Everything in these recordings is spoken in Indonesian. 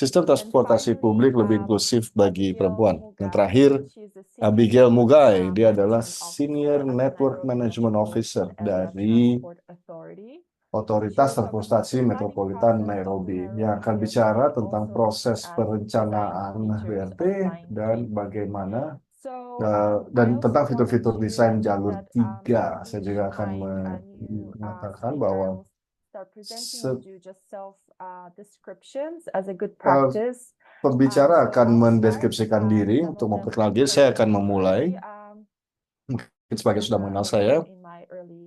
sistem transportasi publik lebih inklusif bagi perempuan. Yang terakhir, Abigail Mugai, dia adalah Senior Network Management Officer dari Otoritas Transportasi Metropolitan Nairobi, yang akan bicara tentang proses perencanaan BRT dan bagaimana dan tentang fitur-fitur desain jalur 3. Saya juga akan mengatakan bahwa pembicara akan mendeskripsikan diri. Untuk memperkenalkan, saya akan memulai. Mungkin sebagai sudah mengenal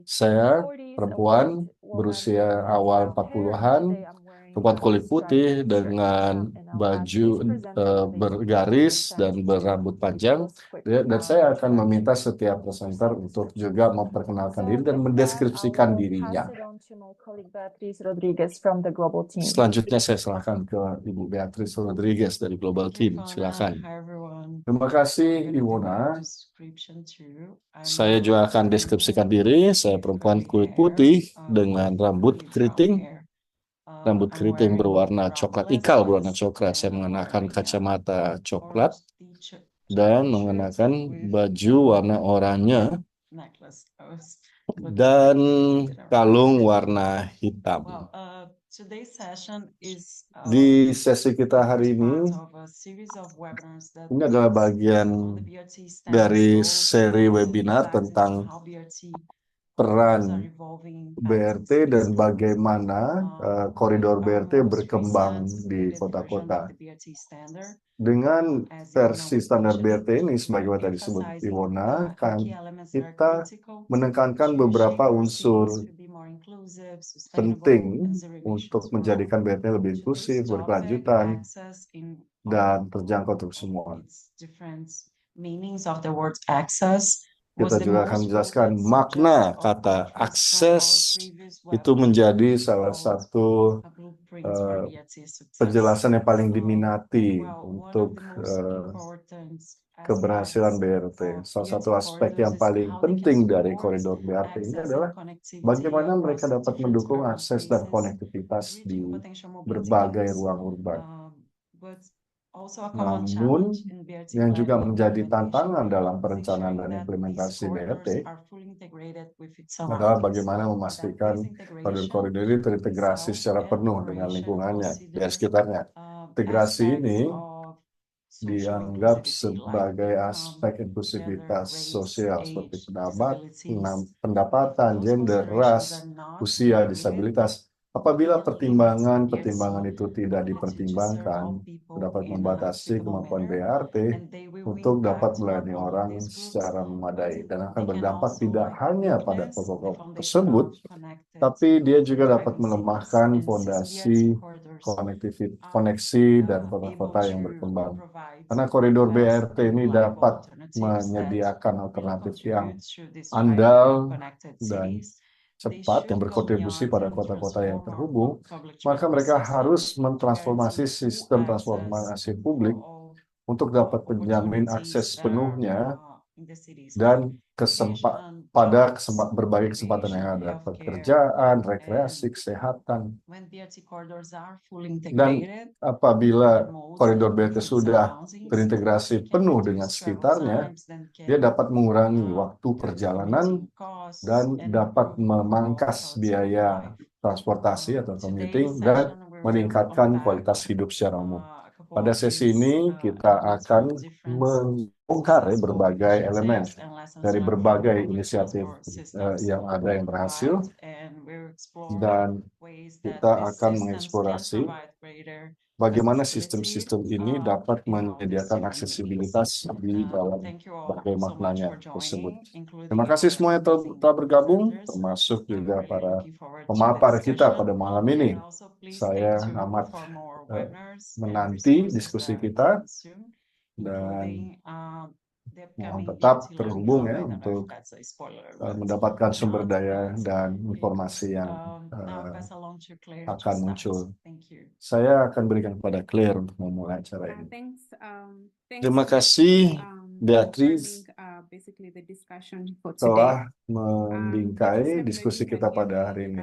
saya perempuan berusia awal 40-an, perempuan kulit putih dengan baju bergaris dan berambut panjang. Dan saya akan meminta setiap presenter untuk juga memperkenalkan diri dan mendeskripsikan dirinya. Selanjutnya saya serahkan ke Ibu Beatrice Rodriguez dari Global Team. Silakan. Terima kasih, Iwona. Saya juga akan deskripsikan diri. Saya perempuan kulit putih dengan rambut keriting. Rambut keriting berwarna coklat, ikal berwarna coklat. Saya mengenakan kacamata coklat dan mengenakan baju warna oranye dan kalung warna hitam. Di sesi kita hari ini adalah bagian dari seri webinar tentang peran BRT dan bagaimana koridor BRT berkembang di kota-kota. Dengan versi standar BRT ini, sebagaimana tadi disebut Iwona, kan kita menekankan beberapa unsur penting untuk menjadikan BRT lebih inklusif, berkelanjutan, dan terjangkau untuk semua. Kita juga akan menjelaskan makna kata akses itu menjadi salah satu penjelasan yang paling diminati untuk keberhasilan BRT. Salah satu aspek yang paling penting dari koridor BRT ini adalah bagaimana mereka dapat mendukung akses dan konektivitas di berbagai ruang urban. Namun, yang juga menjadi tantangan dalam perencanaan dan implementasi BRT adalah bagaimana memastikan koridor-koridor ini terintegrasi secara penuh dengan lingkungannya di sekitarnya. Integrasi ini dianggap sebagai aspek inklusivitas sosial seperti pendapatan, gender, ras, usia, disabilitas. Apabila pertimbangan itu tidak dipertimbangkan, dapat membatasi kemampuan BRT untuk dapat melayani orang secara memadai dan akan berdampak tidak hanya pada pokok tersebut, tapi dia juga dapat melemahkan fondasi koneksi dan kota-kota yang berkembang. Karena koridor BRT ini dapat menyediakan alternatif yang andal dan cepat yang berkontribusi pada kota-kota yang terhubung, maka mereka harus mentransformasi sistem transportasi publik untuk dapat menjamin akses penuhnya dan berbagai kesempatan yang ada, pekerjaan, rekreasi, kesehatan. Dan apabila koridor BRT sudah terintegrasi penuh dengan sekitarnya, dia dapat mengurangi waktu perjalanan dan dapat memangkas biaya transportasi atau commuting dan meningkatkan kualitas hidup secara umum. Pada sesi ini kita akan membongkar berbagai elemen dari berbagai inisiatif yang ada yang berhasil, dan kita akan mengeksplorasi bagaimana sistem-sistem ini dapat menyediakan aksesibilitas di dalam berbagai maknanya tersebut. Terima kasih semua yang telah bergabung, termasuk juga para pemapar kita pada malam ini. Saya amat menanti diskusi kita dan mohon tetap terhubung ya untuk mendapatkan sumber daya dan informasi yang akan muncul. Saya akan berikan kepada Claire untuk memulai acara ini. Terima kasih Beatrice telah membingkai diskusi kita pada hari ini.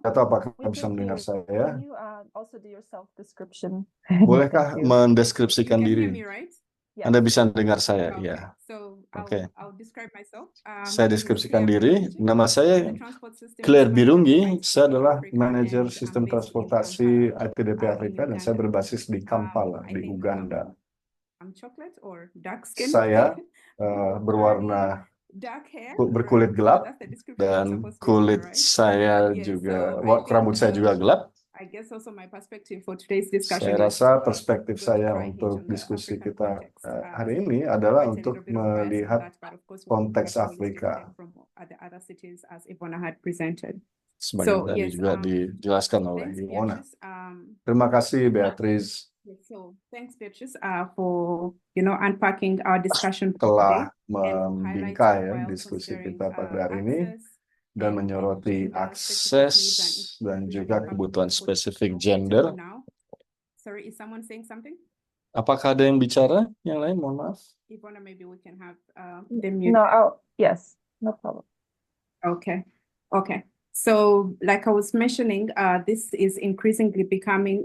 Atau apakah We bisa can hear mendengar you. saya? Can you also do your self-description? Bolehkah Thank you. mendeskripsikan You can hear diri? me, right? Yes. Anda bisa mendengar saya, Okay. ya. So Oke. I'll describe myself. Saya My name is deskripsikan Claire diri. Birungi. Nama saya The Transport Systems Claire Manager for Birungi. ITDP Saya adalah Africa, manajer and sistem I'm based in transportasi Kampala, ITDP in Afrika, dan saya Uganda. berbasis di Kampala, I di think Uganda. I'm chocolate or dark skin. Saya Curly, berwarna dark hair, berkulit right? gelap, That's the description dan I'm supposed to be kulit given, right? saya Yes, juga, so I rambut think saya juga gelap. I guess also my perspective for today's discussion Saya is rasa perspektif go to saya try hit untuk on the diskusi African kita context. hari ini adalah Quite a untuk little bit of bias on melihat that, but of course we'll konteks definitely take Afrika. from the other cities as Ivona had presented. Sebagian So tadi yes, juga dijelaskan oleh thanks Iwona. Beatrice. Terima kasih Beatrice Yes, so thanks Beatrice for unpacking our discussion for telah today and membingkai highlighting while diskusi considering kita pada hari ini access dan and menyoroti gender akses specific needs and dan inclusion juga in public kebutuhan transport spesifik for gender. now. Sorry, is someone saying something? Apakah ada yang bicara? Yang lain, mohon maaf. Ivona, maybe we can have them mute. No, yes, no problem. Okay. So, like I was mentioning, this is increasingly becoming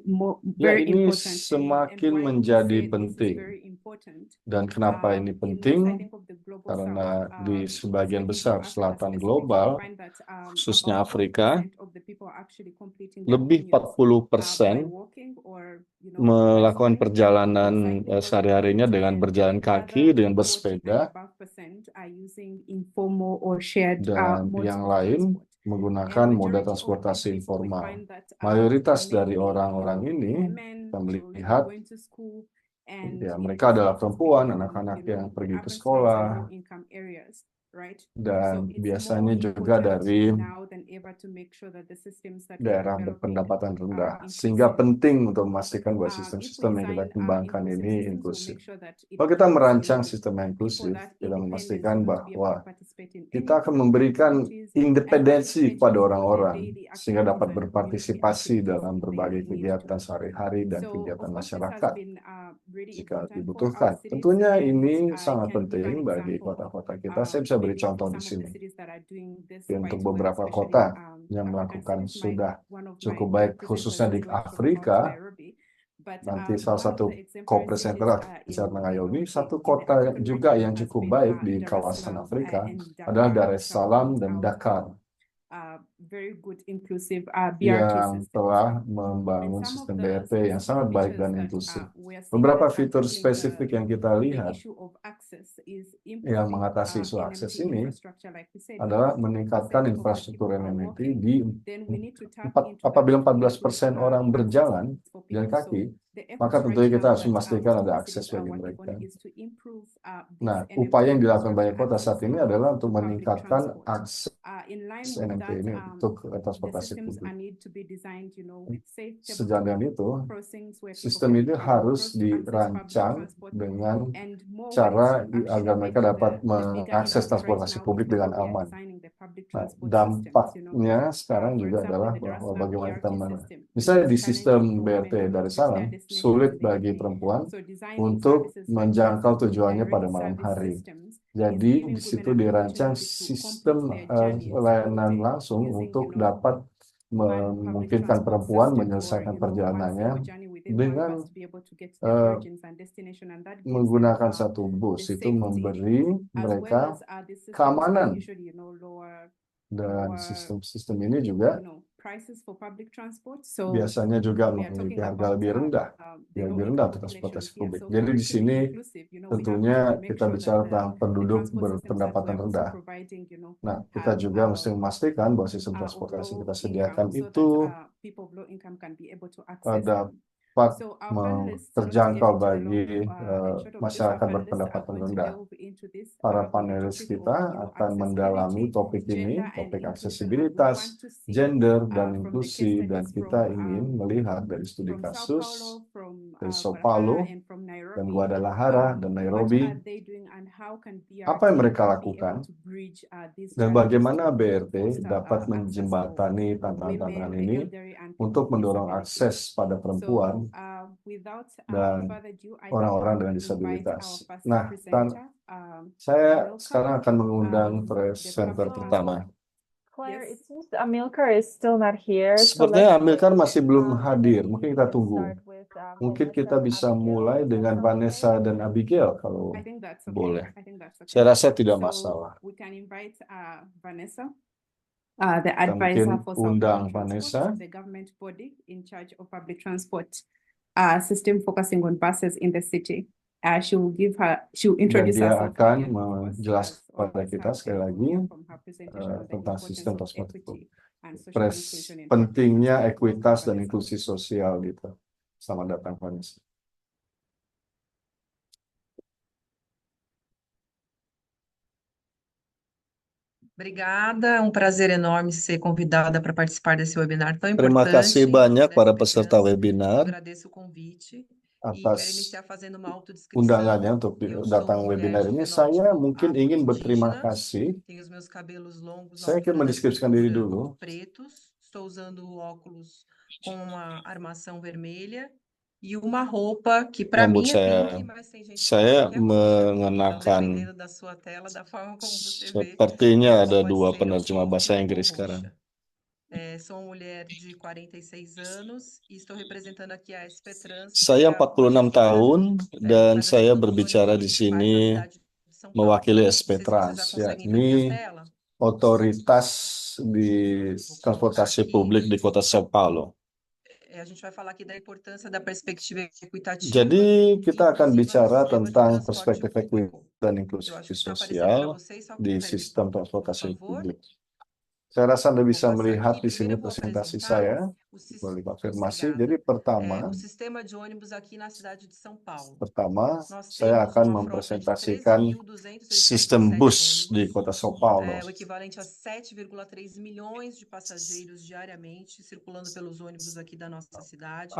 Ya, very ini important. semakin And why we menjadi say this is penting. very important, Dan kenapa ini in most, I penting? think, of the global Karena south, di sebagian especially besar for Africa selatan specifically, global, we find that khususnya about Afrika, 40% of the people are actually completing their lebih commutes by 40% walking or melakukan bicycling, perjalanan cycling or sehari-harinya dengan and berjalan the kaki, other dengan 40 and bersepeda, above percent are using informal or shared dan modes yang of lain transport. menggunakan And moda majority of transportasi these people, we informal. find that Mayoritas dari mainly orang-orang ini women, kita children melihat going to school, and ya in mereka adalah these cities perempuan, based on, anak-anak yang pergi ke urban slums and sekolah, low-income areas, right? So dan it's more biasanya juga important dari now than ever to make sure that the systems that we are daerah developing berpendapatan are rendah. Sehingga inclusive. penting untuk memastikan bahwa If we sistem-sistem yang kita design kembangkan inclusive ini systems, we'll inklusif. make sure that it Kalau kita gives, merancang sistem yang people inklusif, that kita independence, memastikan to be able to bahwa participate in kita any akan memberikan activities and independensi participate kepada in the orang-orang daily sehingga activities dapat and community berpartisipasi activities dalam they berbagai need to. kegiatan sehari-hari dan So, kegiatan of course, this has masyarakat been really jika important for our dibutuhkan. cities, Tentunya and ini I sangat can give an penting bagi example of kota-kota kita. Saya bisa beri maybe contoh di some of sini. the cities that are doing this Untuk quite well, beberapa especially kota yang African melakukan cities. sudah One of cukup my baik, co-presenters khususnya di is going to talk about Afrika. Nairobi. But Nanti salah one of satu the exemplary co-presenter cities bicara tentang Nairobi, satu in the kota African juga region yang has cukup been baik di Dar es kawasan Salaam Afrika and adalah Dakar, Dar es which have Salaam built dan out Dakar very good inclusive BRT yang systems. telah And membangun some of sistem the BRT yang specific sangat baik features dan that inklusif. we are seeing Beberapa that are fitur tackling spesifik yang kita the lihat issue of access is yang improving mengatasi isu akses NMT ini infrastructure, like we said, adalah if 40% meningkatkan of the infrastruktur people are NMT walking, di then we need to tap into apabila that to improve 14% orang berjalan for jalan people. So kaki, the maka efforts tentunya right kita now harus that memastikan most ada of the akses cities are bagi working mereka. on is to improve Nah, this upaya yang NMT dilakukan banyak kota access saat ini adalah untuk to public meningkatkan transport. akses In line with NMT that, ini untuk the transportasi systems publik. need to be designed, with safe Sejalan dengan itu, crossings where people sistem can, ini harus cross to access public dirancang transport, dengan and more cara ways to actually agar mereka make dapat the bigger mengakses impact right transportasi now publik is the dengan way we are aman. designing the public Nah, transport systems, dampaknya sekarang For juga example, adalah the Dar es bahwa Salaam bagaimana kita BRT system misalnya di is sistem challenging for BRT women to Dar es reach their Salaam, destinations sulit late at bagi night. perempuan So designing untuk services like menjangkau this, tujuannya pada direct malam service hari. systems, is Jadi giving di situ women an dirancang opportunity to sistem complete their journeys layanan through the langsung using, untuk dapat one public memungkinkan transport perempuan system or, menyelesaikan one perjalanannya single journey within one dengan bus to be able to get to their origins and destination, and that gives them menggunakan satu bus. the Itu safety, memberi as well mereka as these systems are keamanan. usually, lower Dan sistem ini juga prices for public transport. So biasanya juga we are memiliki talking harga about lebih rendah, the lebih low rendah income untuk transportasi populations here. publik. So Jadi for di it to be sini inclusive, we have tentunya to make kita sure bicara that tentang the penduduk transport systems that berpendapatan we are also rendah. providing, Nah, kita have juga mesti memastikan bahwa sistem of transportasi low kita sediakan income so itu that people of low income can be able to access them. dapat So our panelists, not to get terjangkau into a bagi long and short of this, our masyarakat panelists are berpendapatan going to rendah. delve into this Para bigger panelis topic kita of, akan mendalami accessibility, topik ini, gender and topik inclusion, and we aksesibilitas, want to see gender, dan from the inklusi, case dan studies kita from ingin melihat dari studi Sao kasus Paulo, from dari Sao Guadalajara, Paulo and from dan Nairobi, Guadalajara dan what Nairobi, are they doing and how can apa yang BRT mereka be able lakukan, to bridge these dan challenges bagaimana to BRT foster dapat access for menjembatani women, tantangan-tantangan the ini elderly, and people untuk with mendorong disabilities. akses pada So perempuan without dan further ado, I think orang-orang we dengan invite our disabilitas. first Nah, presenter. saya Welcome sekarang akan mengundang the presenter public pertama. transport Claire, Yes. it seems Amilcar is still not here, so Sepertinya let's Amilcar wait. masih belum hadir. Maybe Mungkin we kita can tunggu. start with Mungkin Vanessa kita and bisa Abigail. mulai Does that dengan sound Vanessa okay? dan Abigail kalau I think that's okay. boleh. I think that's okay. Saya rasa tidak So masalah. we can invite Vanessa, the Kita advisor mungkin for Sao undang Paulo Vanessa. Transport, the government body in charge of public transport system focusing on buses in the city. She'll Dan introduce dia herself akan again, of course, menjelaskan as kepada always kita have sekali been lagi from her presentation on the tentang importance sistem of transportasi equity and social inclusion in public pentingnya transport. ekuitas dan Vanessa. inklusi sosial gitu. Selamat datang Vanessa. Obrigada, é um prazer enorme ser convidada para participar desse webinar tão Terima kasih importante banyak da para SP peserta Trans. Eu webinar agradeço o convite e atas quero iniciar fazendo uma autodescrição. undangannya untuk Eu datang sou mulher webinar de ini. fenótipo Saya mungkin ingin berterima afro-indígena, kasih. tenho os meus cabelos longos Saya ao ingin alcance mendeskripsikan do diri frango, dulu. pretos, estou usando óculos com uma armação vermelha e uma roupa que para Rambut mim é saya, pink, mas tem gente que saya fala que é roxa. Então, mengenakan, dependendo da sua tela, da forma como você vê, sepertinya ela ada pode dua ser penerjemah bahasa pink ou Inggris sekarang. roxa. Sou uma mulher de 46 anos e estou representando aqui a SP Trans, que Saya é a 46 projetora tahun dan saya representando os berbicara ônibus di municipais na sini cidade de São Paulo. mewakili Não SP sei se vocês já Trans, conseguem ver minha yakni tela. otoritas di Vou colocar transportasi aqui. publik di kota Sao Paulo. A gente vai falar aqui da importância da perspectiva equitativa Jadi e kita akan inclusiva no bicara sistema de tentang transporte perspektif público. ekuitas dan Eu inklusi acho que está aparecendo para sosial vocês, só di consegue, sistem por transportasi favor. publik. Saya rasa Anda Vou bisa passar melihat aqui. di sini Primeiro eu vou presentasi apresentar saya. o Boleh konfirmasi. Obrigada. Jadi O sistema de ônibus aqui na cidade de São Paulo. pertama Nós saya temos akan uma frota de mempresentasikan 13.287 sistem bus di ônibus, kota Sao Paulo. o equivalente a 7,3 milhões de passageiros diariamente circulando pelos ônibus aqui da nossa cidade.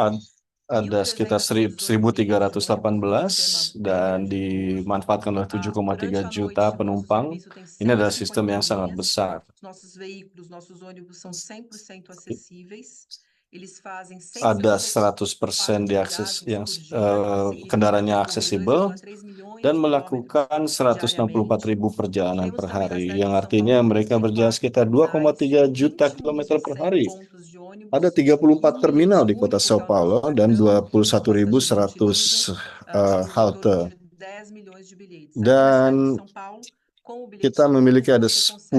Ada sekitar 1.318 dan dimanfaatkan oleh 7,3 juta penumpang. Ini adalah sistem yang sangat besar. Nossos veículos, nossos ônibus são 100% acessíveis. Eles fazem Ada 100% diakses yang kendaraannya aksesibel dan melakukan 164.000 perjalanan per hari, yang artinya mereka berjalan sekitar 2,3 juta kilometer per hari. Ada 34 terminal di kota Sao Paulo dan 21.100 halte. Dan kita memiliki ada 10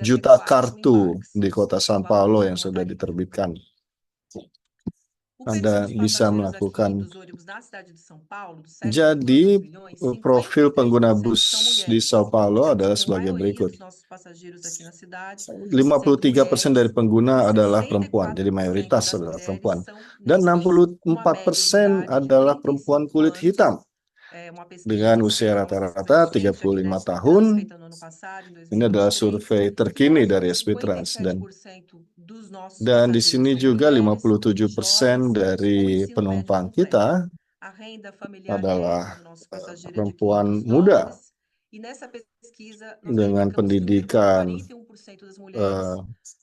juta kartu di kota São Paulo yang sudah diterbitkan. Anda bisa melakukan. Jadi, profil pengguna bus di Sao Paulo adalah sebagai berikut. 53% dari pengguna adalah perempuan, jadi mayoritas adalah perempuan. Dan 64% adalah perempuan kulit hitam. Dengan usia rata-rata 35 tahun, ini adalah survei terkini dari SP Trans. Dan di sini juga 57% dari penumpang kita adalah perempuan muda dengan pendidikan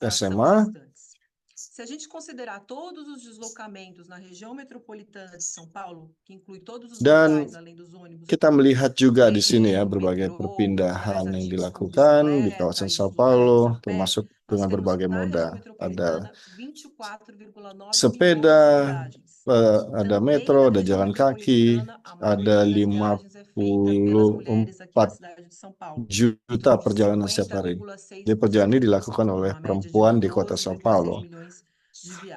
SMA. Se a gente considerar todos os deslocamentos na região metropolitana de São Paulo, que inclui todos os locais além dos ônibus. Kita melihat juga di sini ya berbagai perpindahan yang dilakukan di kawasan Sao Paulo, termasuk dengan berbagai moda. Ada sepeda, ada metro, ada jalan kaki, ada 54 juta perjalanan setiap hari. Di perjalanan ini dilakukan oleh perempuan di kota Sao Paulo.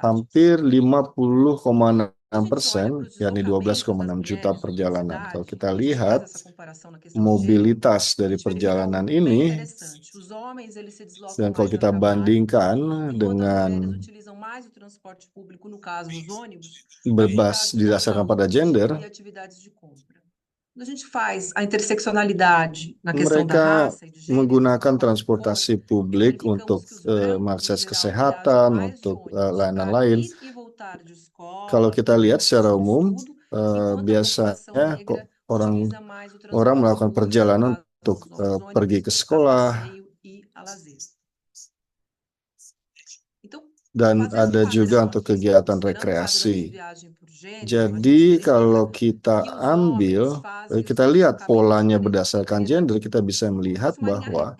Hampir 50,6%, yakni 12,6 juta perjalanan. Kalau kita lihat mobilitas dari perjalanan ini, dan kalau kita bandingkan dengan didasarkan pada gender, mereka menggunakan transportasi publik untuk mengakses kesehatan, untuk layanan lain. Kalau kita lihat secara umum, biasanya orang melakukan perjalanan untuk pergi ke sekolah, dan ada juga untuk kegiatan rekreasi. Jadi kalau kita kita lihat polanya berdasarkan gender, kita bisa melihat bahwa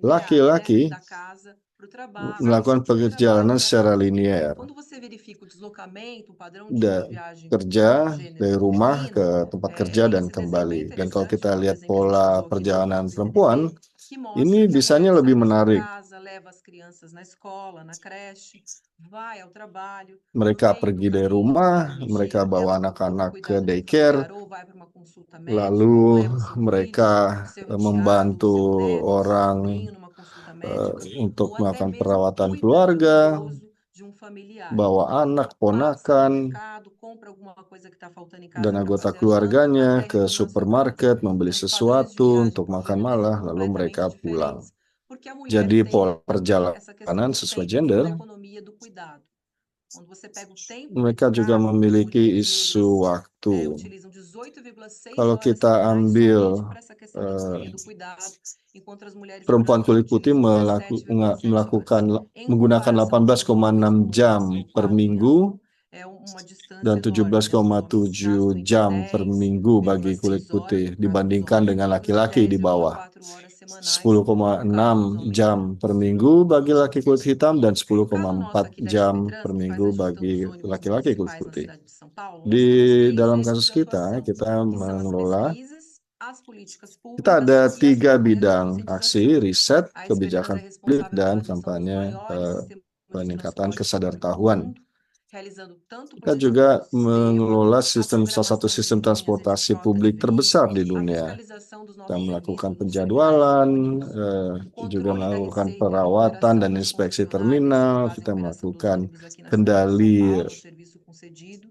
laki-laki da casa para o trabalho, melakukan do trabalho perjalanan para secara casa. linear. Quando você verifica o deslocamento, o padrão Da de viagem kerja do dari gênero rumah ke feminino, tempat kerja dan esse desenho é kembali. Dan kalau interessante, kita que é o lihat desenho que a gente pola usou aqui no perjalanan CDP, perempuan, que ini mostra que a bisanya mulher lebih sai da sua menarik. casa, leva as crianças na escola, na creche, vai ao trabalho, no Mereka meio do pergi dari caminho, rumah, no mereka dia, bawa ela anak-anak ke cuidado com o daycare, familiar, ou vai para uma consulta médica, lalu ou leva o seu mereka filho, o seu enteado, membantu o seu neto, o seu orang sobrinho numa consulta médica, untuk ou até melakukan mesmo perawatan cuida do keluarga, idoso de um familiar. bawa anak, Passa no ponakan, mercado, compra alguma coisa que está faltando em casa dan para anggota fazer a janta, keluarganya até ke retornar à sua casa. supermarket, membeli Então, os padrões de sesuatu viagem untuk do makan gênero malam, são lalu mereka completamente pulang. diferentes, porque a mulher Jadi tem pola essa questão perjalanan do sesuai tempo gender, da economia do cuidado. Quando você pega o tempo mereka juga dedicado, as memiliki mulheres isu negras waktu. utilizam 18,6 Kalau horas kita semanais ambil somente para essa questão da economia do cuidado, enquanto as mulheres perempuan brancas kulit putih utilizam 17,7 horas. Em menggunakan comparação com os 18,6 homens, jam são per 4, minggu é uma distância dan enorme, né? Os homens 17,7 gastam em jam per 10,6 minggu bagi kulit horas putih os dibandingkan homens dengan negros e laki-laki di bawah. 10,4 horas semanais 10,6 no caso dos homens jam per brancos. minggu bagi laki kulit hitam dan No caso nosso 10,4 aqui da jam SP Trans, per que faz minggu a gestão bagi dos ônibus laki-laki kulit municipais na putih. cidade de São Paulo, nós Di temos três dalam eixos kasus de kita, atuação, kita que são as mengelola, pesquisas, as políticas kita públicas ada e as 3 campanhas de bidang aksi, conscientização. riset, A SP Trans kebijakan é publik, responsável dan pela gestão dos kampanye maiores sistemas de peningkatan transporte público do kesadartahuan. mundo, realizando tanto o Kita juga planejamento do sistema, mengelola a salah satu programação de sistem linhas e de transportasi frota de publik terbesar di veículos, a dunia. fiscalização dos Kita nossos melakukan serviços nos terminais de penjadwalan, ônibus, o juga controle da melakukan receita e perawatan remuneração dan dos inspeksi concessionários que terminal, fazem kita a operação dos melakukan ônibus aqui na cidade de São kendali Paulo, o serviço concedido.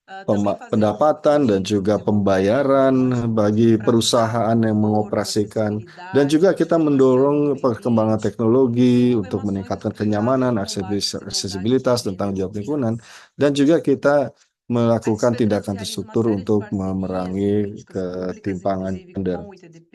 Também fazemos pendapatan dan políticas juga de desenvolvimento pembayaran tecnológico bagi para perusahaan yang conforto, mengoperasikan. Dan acessibilidade, juga kita inovação mendorong do meio perkembangan ambiente. teknologi Desenvolvemos untuk ações meningkatkan estruturadas kenyamanan, no combate à desigualdade de aksesibilitas, dan gênero tanggung jawab e lingkungan. raça. Dan juga kita A melakukan SP Trans tindakan realiza uma terstruktur série de untuk parcerias e memerangi políticas públicas, ketimpangan inclusive gender. com o ITDP.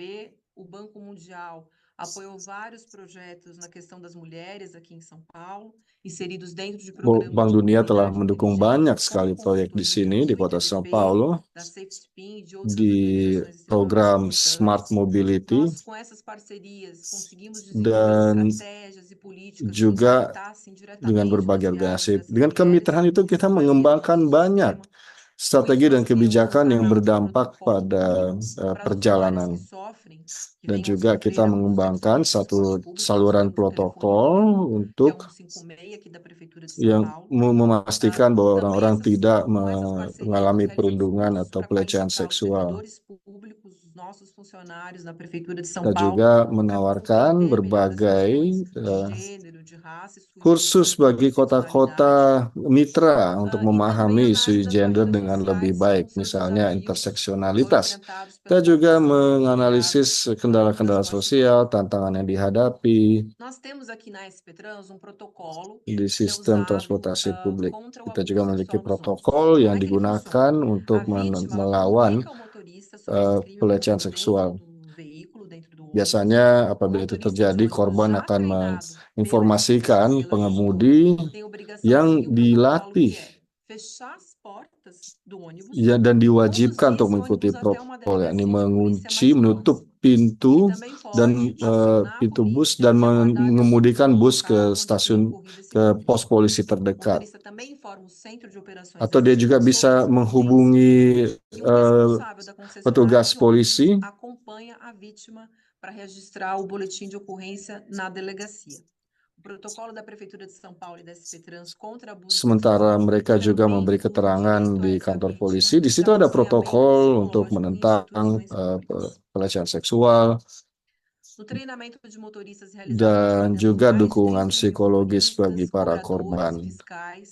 O Banco Mundial apoiou vários projetos na questão das mulheres aqui em São Paulo, inseridos dentro de programas Bank de Dunia telah mobilidade mendukung inteligente, banyak com sekali proyek di consultoria sini di do kota São ITDP, Paulo da SafeSpin e de outras di organizações extremamente program importantes. Smart Mobility Nós, com essas parcerias, conseguimos desenvolver dan estratégias e políticas que juga impactassem dengan diretamente nas berbagai viagens organisasi. dessas Dengan mulheres, kemitraan itu kita para mengembangkan dentro do banyak sistema. Com strategi isso, dan nós criamos kebijakan yang canais de berdampak protocolo pada para as usuárias perjalanan. que sofrem, que Dan venham juga kita sofrer abuso mengembangkan sexual no satu transporte público. Nós saluran temos o telefone protokol único, que é untuk 156 aqui da Prefeitura de São yang Paulo. memastikan bahwa Também orang-orang tidak com essas parcerias, mengalami nós realizamos perundungan cursos atau para pelecehan qualificar os seksual. servidores públicos, os nossos funcionários na Prefeitura de São Kita Paulo, juga para menawarkan compreender melhor as berbagai questões de gênero, de raça e sua kursus bagi kota-kota interseccionalidade. mitra untuk E também memahami isu análise das gender barreiras dengan lebih sociais baik, com seus misalnya desafios, foram interseksionalitas. enfrentados Kita pela juga população liderada menganalisis pelo kendala-kendala transporte sosial, público. tantangan yang dihadapi Nós temos aqui na SP Trans protocolo di que é sistem usado transportasi publik. contra o Kita abuso juga memiliki sexual nos ônibus. protokol Como yang é que ele digunakan funciona? untuk A vítima ela melawan comunica ao motorista sobre esse crime pelecehan ocorrido seksual. dentro do veículo, dentro do ônibus. Biasanya O apabila itu motorista de terjadi, ônibus korban já akan treinado pela SP menginformasikan Trans, pela pengemudi gestora, tem obrigação de yang seguir um protocolo dilatih que é fechar as portas do ônibus, ya, dan diwajibkan conduzir untuk esse mengikuti ônibus até uma protokol, yakni delegacia de polícia mengunci, mais menutup próxima. pintu Ele também dan pode acionar a pintu bus polícia dan e aguardar mengemudikan no bus ke local onde tenha stasiun, ocorrido esse ke crime. pos polisi O terdekat. motorista também informa o centro de operações Atau dia juga SP bisa sobre essa ocorrência. menghubungi E o responsável da concessionária petugas de polisi ônibus acompanha a vítima para registrar o boletim de ocorrência na delegacia. O protocolo da Prefeitura de São Paulo e da SP Trans contra abuso sementara sexual mereka juga também memberi inclui keterangan direito a di essa kantor vítima polisi. Di situ para ada acompanhamento protokol untuk psicológico em menentang instituições públicas. pelecehan seksual No treinamento de motoristas realizado dan atendendo juga mais de dukungan 3.000 psikologis bagi motoristas, para cobradores, korban. fiscais,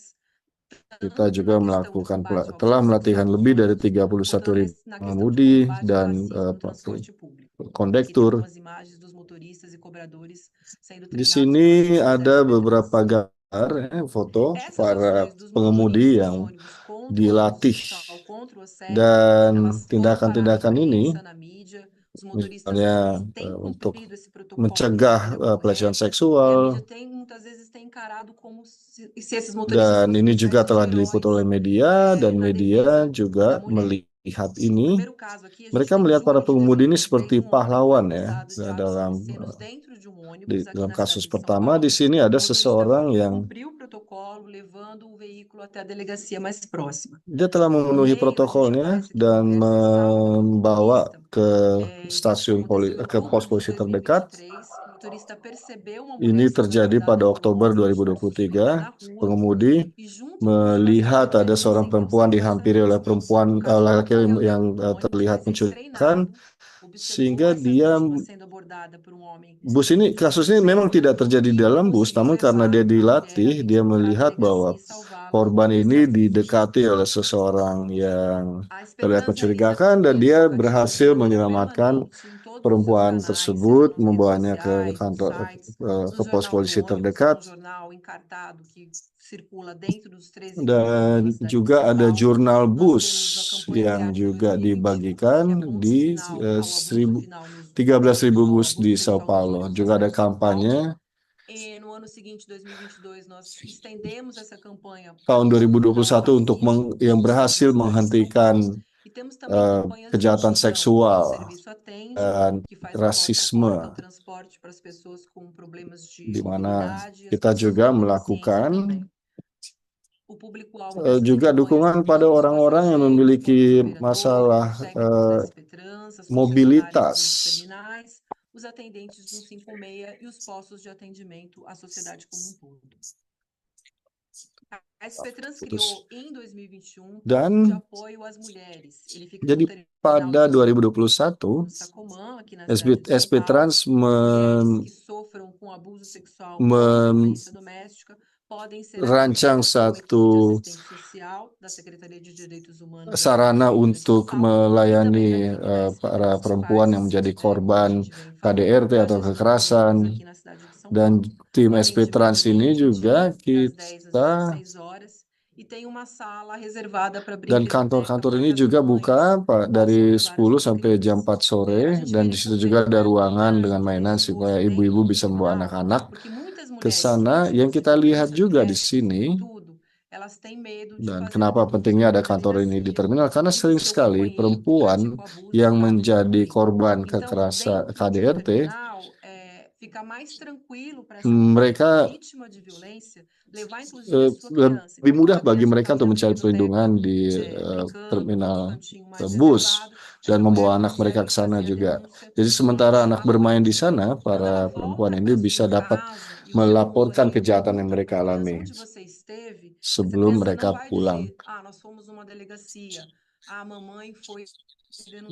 Kita tanto juga na questão do melakukan combate ao telah abuso melatihan sexual nos lebih dari ônibus, quanto 31.000 na questão de pengemudi combate ao dan racismo no transporte público. Aqui tem kondektur. algumas imagens dos motoristas e cobradores sendo Di treinados sini pelas equipes da ada SP Trans. beberapa gambar, foto Essas para ações dos pengemudi motoristas yang de ônibus contra o abuso dilatih, sexual, contra o assédio, dan elas foram para a tindakan-tindakan ini imprensa, na mídia. Os motoristas misalnya têm untuk cumprido esse protocolo de mencegah maneira pelecehan correta e a seksual, mídia tem muitas vezes tem encarado como se esses motoristas dan fossem ini uma juga espécie de telah heróis diliput oleh media, dan na media defesa juga da mulher. lihat No ini, primeiro caso aqui, a gente mereka tem melihat para julho de pengemudi ini 2023, seperti um homem foi pahlawan ya. acusado de atos Dalam obscenos dentro de um di ônibus aqui dalam na cidade kasus de São pertama di Paulo. sini O ada motorista seseorang yang cumpriu o protocolo, levando o veículo até a delegacia mais próxima. dia telah No memenuhi meio, a gente protokolnya aparece aqui dan com essa escala do membawa motorista. ke Isso stasiun aconteceu em ke pos outubro de polisi terdekat. 2023. O motorista percebeu uma Ini mulher sendo terjadi abordada pada por um Oktober homem que estava suspeita 2023. na rua Pengemudi e junto com ela melihat estavam ada mais de seorang 100 perempuan dihampiri oleh observadores. perempuan O caçador laki-laki yang realmente do ônibus terlihat vai ser mencurigakan, treinado, observou sehingga essa dia vítima sendo abordada por um homem kasus ini memang suspeito tidak terjadi di e dalam bus, conseguiu namun karena levar dia a mulher, a dilatih, dia vítima, para a melihat bahwa delegacia e salvá-la korban ini desse acidente. didekati oleh seseorang yang A terlihat Spetrans realiza mencurigakan dan ações dia educativas de berhasil maneira menyelamatkan permanente em todos os seus perempuan canais, tersebut, seja nas redes membawanya ke sociais, nos kantor sites, ke no pos jornal do polisi ônibus, que é terdekat. um jornal encartado que circula dentro dos 13 municípios Dan da cidade de juga São ada Paulo. jurnal Nós bus temos a campanha yang Olhar juga 2021, dibagikan que é ponto di final ao abuso final nos 13.000 ao bus di abuso Sao sexual nos Paulo. ônibus da Juga ada cidade de São Paulo. kampanye E no ano seguinte, 2022, nós estendemos essa campanha para tahun todo o litoral 2021 untuk pacífico, yang 20 berhasil estados da cidade de São menghentikan Paulo. E temos também campanhas de kejahatan inclusão, que o seksual serviço atende, dan que faz o porta a rasisme, porta, o transporte para as pessoas com problemas de di mana mobilidade e as kita pessoas juga com deficiência melakukan também. O público-alvo dessas juga campanhas dukungan são pada pequenos orang-orang yang passageiros, memiliki como os operadores, masalah os técnicos da Spetrans, as mobilitas. concessionárias dos terminais, os atendentes do 156 e os postos de atendimento à sociedade como um todo. A Spetrans criou em 2021 um programa de Dan apoio às mulheres. Ele fica jadi no terminal pada de 2021 Sacomã, aqui na cidade de São SP Paulo. Trans Mulheres que sofram com abuso sexual ou violência doméstica podem ser merancang atendidas pela equipe de satu assistente social da Secretaria de Direitos Humanos da sarana Prefeitura de untuk São Paulo e também da melayani equipe da para Spetrans, que perempuan yang faz, menjadi como a korban gente vem falando, KDRT a atau gestão dos kekerasan. ônibus aqui na cidade de São Dan Paulo. tim O SP atendimento Trans ini dia, juga das 10 às kita 16 horas, e tem uma sala reservada para dan brinquedoteca, kantor-kantor para ini que as juga mamães buka dari possam levar as 10 suas sampai jam crianças. 4 A sore gente dan fez di essa situ juga ada feira ruangan no dengan mês mainan de supaya agosto ibu-ibu dentro do bisa membawa terminal, anak-anak porque muitas ke mulheres sana. Yang vítimas de kita lihat violência juga di doméstica, sini, sobretudo, elas têm medo de dan fazer kenapa a denúncia pentingnya ada na kantor ini di delegacia, terminal, karena e que sering seu sekali companheiro perempuan pratica o abuso yang lá menjadi também. korban Então, kekerasan dentro de um KDRT, terminal, fica mais tranquilo para essa mulher mereka vítima de violência levar, inclusive, a sua criança. lebih Então, mudah aquela bagi criança mereka está ali untuk na mencari brinquedoteca, perlindungan di brincando, num terminal cantinho mais bus reservado, dan essa mulher membawa anak mereka consegue ke sana fazer a juga. denúncia Jadi no sementara anak local bermain di também. sana, Quando ela para perempuan volta ini para bisa sua dapat casa e o seu melaporkan companheiro kejahatan yang pergunta mereka para elas alami onde você esteve, essa sebelum criança mereka não vai pulang. dizer, ah, nós fomos numa delegacia, a mamãe foi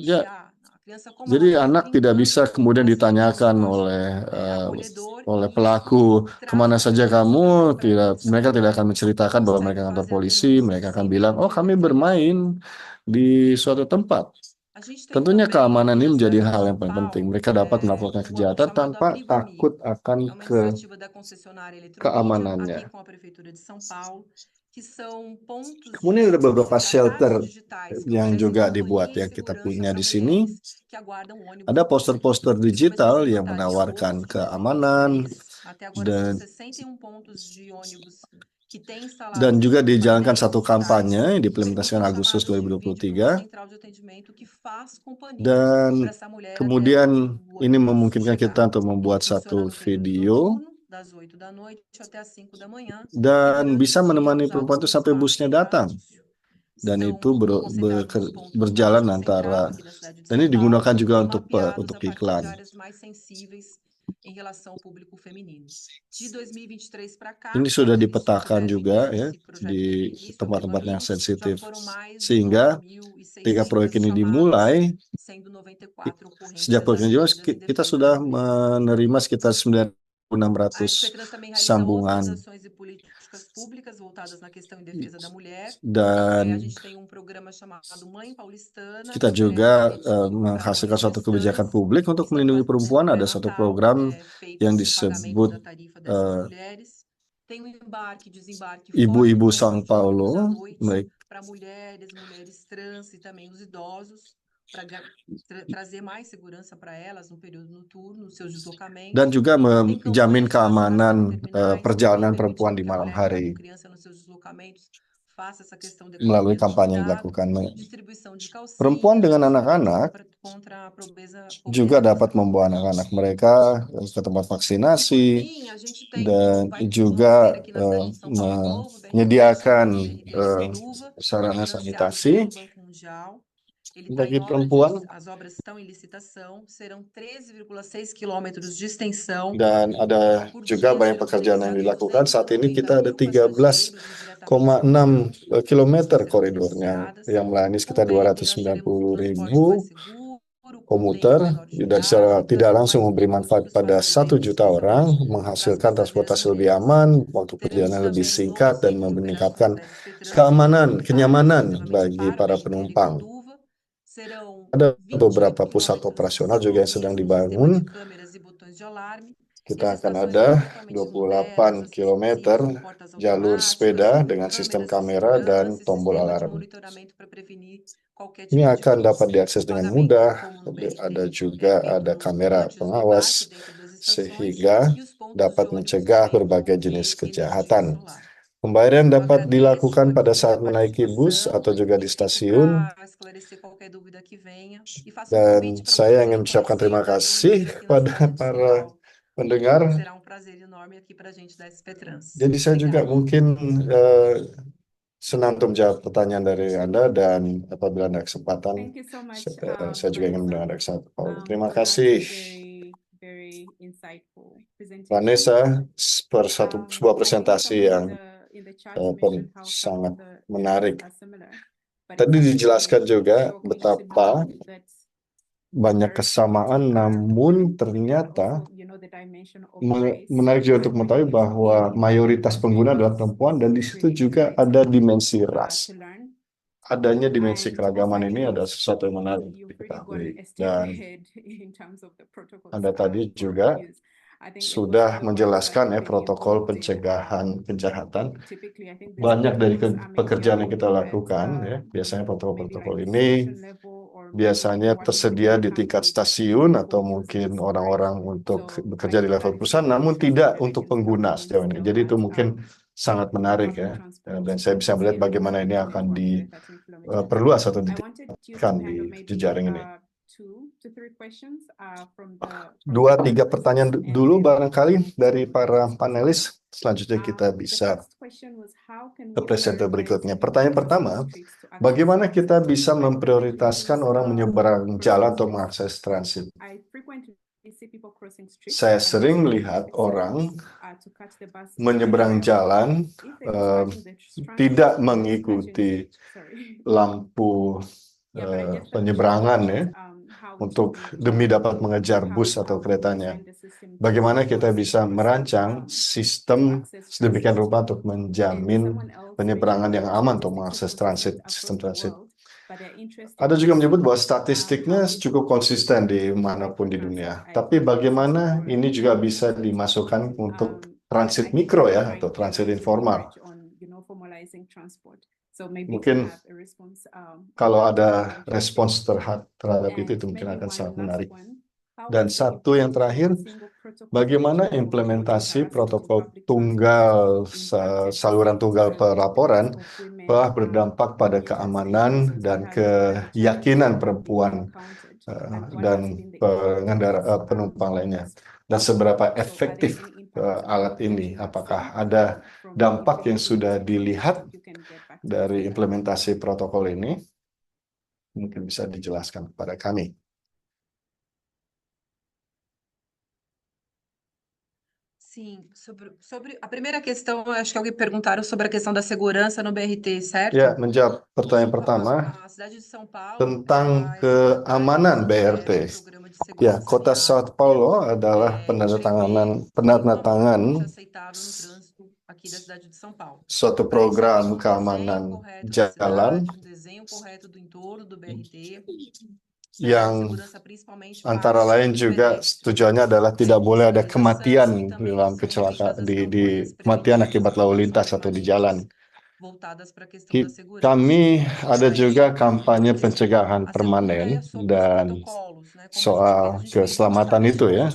Ya, denunciar. A criança, como ela jadi está ali anak tidak brincando, bisa kemudian ela sente um ditanyakan espaço oleh acolhedor e pelaku isso kemana traz saja kamu. segurança para Tidak, elas. mereka tidak akan Então, menceritakan bahwa mereka consegue kantor fazer a polisi. denúncia Mereka akan sem bilang, oh medo de kami bermain represália. di suatu tempat. A gente tem Tentunya também, keamanan ini na menjadi cidade de hal São yang paling penting. Paulo, Mereka dapat melaporkan kejahatan chamado tanpa Abrigo takut Amigo. akan É uma iniciativa da concessionária Eletromídia, aqui keamanannya. com a Prefeitura de São Paulo, que são pontos Kemudian ada beberapa de shelter atalhos digitais que yang oferecem juga dibuat companhia e yang kita segurança punya para di sini. mulheres que aguardam ônibus Ada aqui. poster-poster Começou digital sendo yang implantado em menawarkan agosto de keamanan 2023. Até agora são dan 61 pontos de ônibus que têm dan instalado juga esses dijalankan painéis satu digitais kampanye yang e diimplementasikan são Agustus chamadas de vídeo para uma 2023 central de atendimento que faz companhia dan para essa mulher até kemudian o ini ônibus memungkinkan chegar. kita untuk membuat Funciona satu no período video noturno, das 8 da noite até as 5 da manhã, e dan durante bisa o dia menemani usados perempuan itu como sampai espaços busnya para datang. anúncio. Dan São itu concentrados nos pontos da berjalan rede antara, central aqui da cidade de dan São ini Paulo digunakan juga e untuk mapeados a partir iklan. de áreas mais sensíveis em relação ao público feminino. De 2023 para cá, Ini com sudah o início dipetakan desse juga ya projeto di teve início, tempat-tempat Abrigo yang Amigo, já sensitif. foram mais de Sehingga ketika 9.600 proyek ini chamadas, dimulai, sendo 94 sejak ocorrências proyek ini dimulai, atendidas em kita defesa sudah da mulher. menerima sekitar A 9.600 Spetrans também realiza sambungan. outras ações e políticas públicas voltadas na questão em defesa da mulher. A Dan gente tem um programa chamado Mãe Paulistana, kita que juga oferece para menghasilkan mulheres suatu kebijakan gestantes publik que untuk estão melindungi fazendo perempuan. Ada suatu pré-natal, program feito yang sem pagamento disebut da tarifa dessas mulheres. Tem o embarque, desembarque Ibu-Ibu forte São de ônibus à Paulo. noite para mulheres, mulheres trans e também os idosos, para trazer mais segurança para elas no período noturno, nos seus deslocamentos. Dan juga Tem menjamin campanhas de vacinação keamanan em terminais, perjalanan também perempuan permitindo di que a malam mulher que está com hari. criança nos seus deslocamentos faça essa questão da melalui economia do kampanye yang cuidado, dilakukan. distribuição de Perempuan calcinhas, dengan anak-anak contra a pobreza juga dapat extrema. membawa anak-anak mereka ke tempat E por vaksinasi fim, a gente tem dan vamos juga ter aqui na cidade de São Paulo um novo BRT, menyediakan chamado BRT Eduva, sarana financiado sanitasi pelo Banco Mundial. Ele está bagi em perempuan, as obras estão em licitação, serão 13,6 quilômetros de extensão. dan ada Por juga dia banyak serão pekerjaan yang realizados dilakukan. Saat ini 290 kita ada mil passageiros indiretamente 13,6 kilometer serão koridornya beneficiadas. yang melayani Com o sekitar BRT, nós teremos um transporte 290.000 mais seguro, com komuter tempos menores de dan secara viagem, tidak langsung mais memberi manfaat seguro para pada os 1 passageiros, juta orang, especialmente menghasilkan das transportasi mulheres. lebih aman, waktu Teremos perjalanan lebih também um novo singkat, dan ciclo operando meningkatkan da SP Trans, keamanan, voltado kenyamanan exclusivamente bagi para o para BRT penumpang. Eduva. Serão Ada 28 beberapa pusat quilômetros operasional juga yang com sedang um sistema dibangun. de câmeras e botões de alarme. E Kita as akan estações ada serão totalmente 28 modernas, kilometer acessíveis, com portas jalur automáticas, sepeda dengan sistem câmeras de kamera dan segurança e tombol sistema de alarm. monitoramento para prevenir qualquer Ini tipo de akan dapat crime. diakses O dengan pagamento, mudah. como no BRT, Ada é juga feito ada antes kamera do pengawas embarque dentro das estações sehingga e os pontos de dapat ônibus mencegah também berbagai têm jenis energia kejahatan. solar. Pembayaran Eu dapat dilakukan agradeço pada aqui saat a menaiki bus participação atau juga di e fico stasiun. para esclarecer qualquer dúvida que venha e faço um Dan convite para saya vocês ingin virem mengucapkan conhecer terima mais kasih ônibus aqui na kepada cidade de São para Paulo. pendengar. Será um prazer enorme aqui para a gente da SP Trans. Jadi saya juga Obrigada. mungkin senang untuk menjawab pertanyaan dari Anda, dan apabila ada kesempatan, Thank you so much, saya juga ingin Vanessa, mendengar dari Paul. Terima for that kasih, very insightful presentation. Vanessa, sebuah I think presentasi someone yang in the chat mentioned how some sangat of the menarik. areas are similar, but Tadi it's dijelaskan actually juga showcased betapa that banyak kesamaan, namun ternyata also, the dimension of menarik juga untuk mengetahui bahwa mayoritas pengguna adalah perempuan, dan di situ juga ada dimensi ras. Adanya dimensi keragaman ini adalah sesuatu yang menarik diketahui. Dan Anda tadi juga sudah menjelaskan protokol pencegahan kejahatan. Banyak dari pekerjaan yang kita lakukan, biasanya protokol-protokol ini biasanya tersedia di tingkat stasiun atau mungkin orang-orang untuk bekerja di level perusahaan, namun tidak untuk pengguna sejauh ini. Jadi itu mungkin sangat menarik ya. Dan saya bisa melihat bagaimana ini akan diperluas atau ditingkatkan di jejaring ini. 2-3 pertanyaan dulu barangkali dari para panelis. Selanjutnya kita bisa ke presenter berikutnya. Pertanyaan pertama, bagaimana kita bisa memprioritaskan orang menyeberang jalan atau mengakses transit? Saya sering melihat orang menyeberang jalan tidak mengikuti lampu penyeberangan ya, untuk demi dapat mengejar bus atau keretanya. Bagaimana kita bisa merancang sistem sedemikian rupa untuk menjamin penyeberangan yang aman untuk mengakses sistem transit. Ada juga menyebut bahwa statistiknya cukup konsisten di manapun di dunia. Tapi bagaimana ini juga bisa dimasukkan untuk transit mikro ya, atau transit informal. Mungkin kalau ada respons terhadap itu mungkin akan sangat menarik. Dan satu yang terakhir, bagaimana implementasi protokol tunggal, saluran tunggal pelaporan telah berdampak pada keamanan dan keyakinan perempuan dan penumpang lainnya. Dan seberapa efektif alat ini? Apakah ada dampak yang sudah dilihat dari implementasi protokol ini? Mungkin bisa dijelaskan kepada kami. Sim, sobre a primeira questão, acho que alguém perguntaram sobre a questão da segurança no BRT, certo? Ya, menjawab pertanyaan pertama A cidade de São Paulo tentang keamanan BRT. Ya, Kota São Paulo adalah penandatangan aqui da cidade de São Paulo. Suatu program keamanan jalan yang antara lain juga tujuannya adalah tidak boleh ada kematian dalam kecelakaan kematian akibat lalu lintas atau di jalan. Kami ada juga kampanye pencegahan permanen dan soal keselamatan itu ya.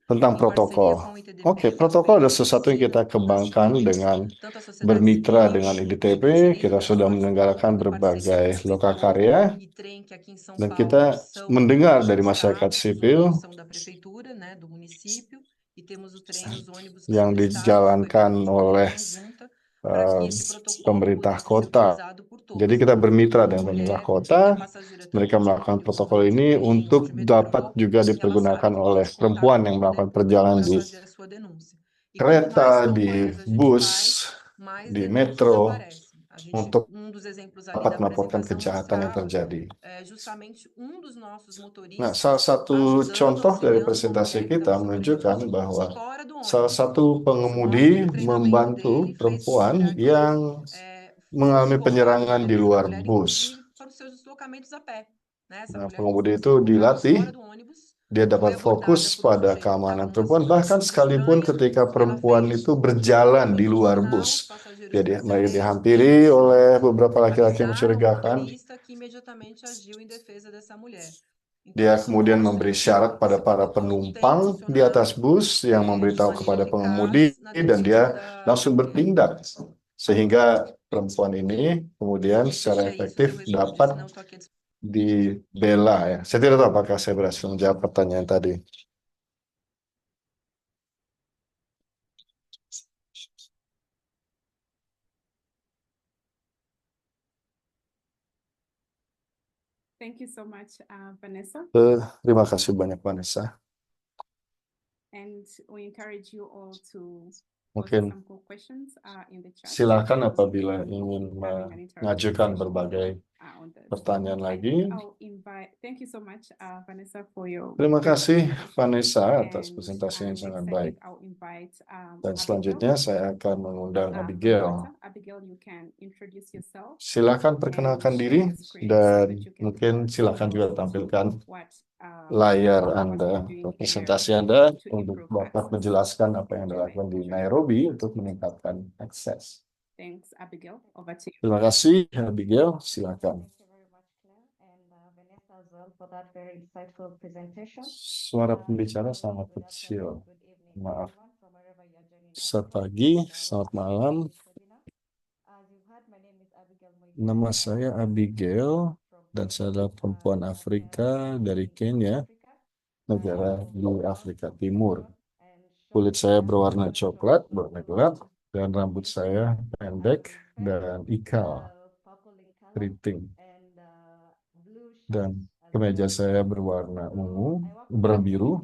tentang em parceria protokol. com o ITDP, Oke, as protokol adalah operações sesuatu yang kita efetivas kembangkan dengan tanto a sociedade bermitra civil, dengan os IDTP. direitos Kita sudah participados menyelenggarakan público, berbagai participações lokakarya e trem que aqui em São dan Paulo kita são mendengar do dari masyarakat Estado, sipil são da prefeitura, né, do município, e temos o trem, os ônibus que yang são do Estado, que foi dijalankan feito de maneira oleh conjunta para que eh, esse protocolo pemerintah pudesse ser kota. utilizado por todos. Jadi kita bermitra dengan A pemerintah mulher kota. que é passageira tanto Mereka de melakukan ônibus protokol quanto de ini trem ou untuk de dapat metrô, juga ela sabe dipergunakan que oleh pode contar perempuan com yang o melakukan poder perjalanan para di fazer a sua denúncia. E quanto kereta, mais di campanhas a gente bus, faz, mais di denúncias metro, aparecem. A gente, untuk dos exemplos ali dapat da melaporkan apresentação kejahatan yang mostrava terjadi. justamente dos nossos Nah, motoristas salah satu ajudando, contoh dari auxiliando uma presentasi mulher que kita estava sofrendo menunjukkan abuso bahwa fora do salah ônibus. satu Isso pengemudi mostra que o treinamento membantu dele fez com perempuan que yang mengalami fosse penyerangan correto di levar essa luar mulher, bus. inclusive, para os seus deslocamentos a pé. Né? Essa Nah, mulher pengemudi conseguiu itu ser colocada dilatih, fora do ônibus, dia foi dapat fokus abordada por pada sujeito que estava keamanan numa perempuan, situação bahkan sekalipun estranha. ketika Ela perempuan fez itu berjalan di todo o luar sinal, bus. os passageiros Jadi mereka perceberam, dihampiri oleh beberapa laki-laki yang avisaram o mencurigakan. motorista que imediatamente agiu em defesa dessa mulher. Então, Dia isso kemudian mostra memberi que syarat pada esse para protocolo tem penumpang di atas funcionado bus yang de memberitahu maneira kepada pengemudi eficaz na dan dia detida langsung bertindak. Sehingga perempuan ini kemudian Gente, secara é isso, efektif eu respondi, dapat senão estou aqui à dibela ya. Saya tidak tahu apakah saya berhasil menjawab pertanyaan tadi. Thank you so much, Vanessa. Terima kasih banyak Vanessa. And we encourage you all to post Mungkin some questions in the chat. silakan apabila ingin Having an interaction mengajukan session, berbagai on this. pertanyaan I lagi. think I'll invite. Thank you so much, Vanessa, for your Terima kasih presentation. Vanessa atas And, presentasi yang sangat next, I baik. think I'll invite, Dan Abigail, selanjutnya saya akan mengundang from Abigail. Malta. Abigail, you can introduce yourself Silakan perkenalkan and diri share your screen so dan that you can mungkin tell silakan juga us tampilkan what, layar what Anda, you're doing there presentasi Anda to untuk improve dapat access. menjelaskan apa yang Anda Enjoy. lakukan di Nairobi untuk meningkatkan akses. Thanks, Abigail. Over to you. Terima kasih, Abigail. Silakan. Thank you very much, Claire, and Vanessa as well for that very insightful presentation. Suara pembicara So sangat good kecil. afternoon, good evening, Maaf. everyone, from wherever you're joining us. Selamat pagi, selamat malam. As you've heard, my name is Abigail Moigai. Nama saya Abigail dan saya adalah perempuan Afrika dari Kenya, negara di Afrika Timur. Kulit saya berwarna coklat, berwarna gelap, dan rambut saya pendek dan ikal, keriting. Dan kemeja saya berwarna ungu, berbiru.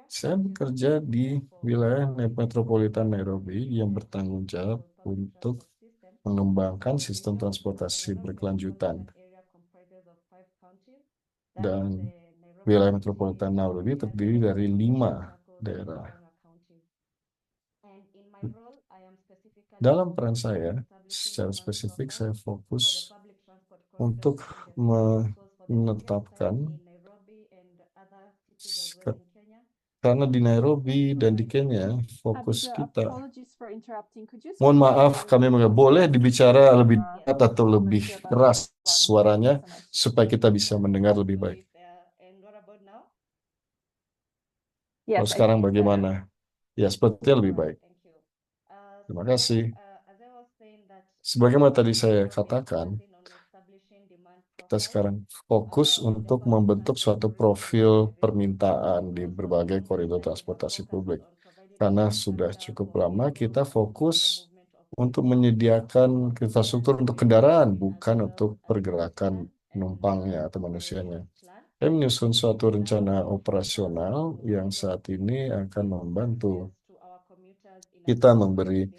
Saya bekerja di wilayah metropolitan Nairobi yang bertanggung jawab untuk mengembangkan sistem transportasi berkelanjutan. Dan wilayah metropolitan Nairobi terdiri dari 5 daerah. Dalam peran saya, secara spesifik saya fokus untuk menetapkan, karena di Nairobi dan di Kenya fokus kita. Mohon maaf, kami boleh dibicara lebih dekat atau lebih keras suaranya supaya kita bisa mendengar lebih baik. Kalau sekarang bagaimana? Ya, sepertinya lebih baik. Terima kasih. Sebagaimana tadi saya katakan, kita sekarang fokus untuk membentuk suatu profil permintaan di berbagai koridor transportasi publik. Karena sudah cukup lama kita fokus untuk menyediakan infrastruktur untuk kendaraan, bukan untuk pergerakan penumpangnya atau manusianya. Saya menyusun suatu rencana operasional yang saat ini akan membantu kita memberi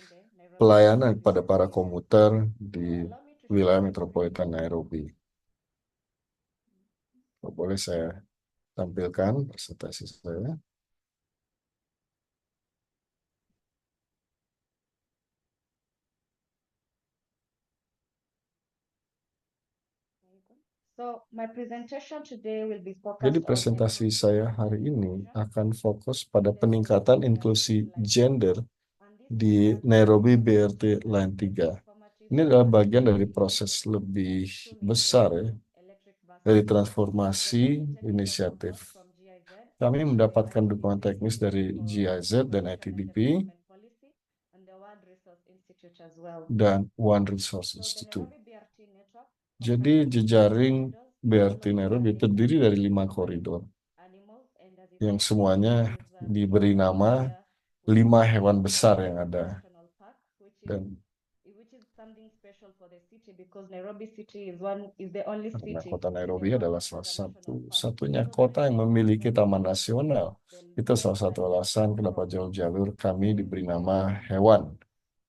pelayanan kepada para komuter di wilayah metropolitan Nairobi. Boleh saya tampilkan presentasi saya? Jadi presentasi saya hari ini akan fokus pada peningkatan inklusi gender di Nairobi BRT Line 3. Ini adalah bagian dari proses lebih besar ya, dari transformasi inisiatif Kami mendapatkan dukungan teknis dari GIZ dan ITDP dan One Resource Institute. Jadi jejaring BRT Nairobi terdiri dari 5 koridor yang semuanya diberi nama 5 hewan besar yang ada. Dan karena kota Nairobi adalah salah satunya kota yang memiliki taman nasional. Itu salah satu alasan kenapa jalur-jalur kami diberi nama hewan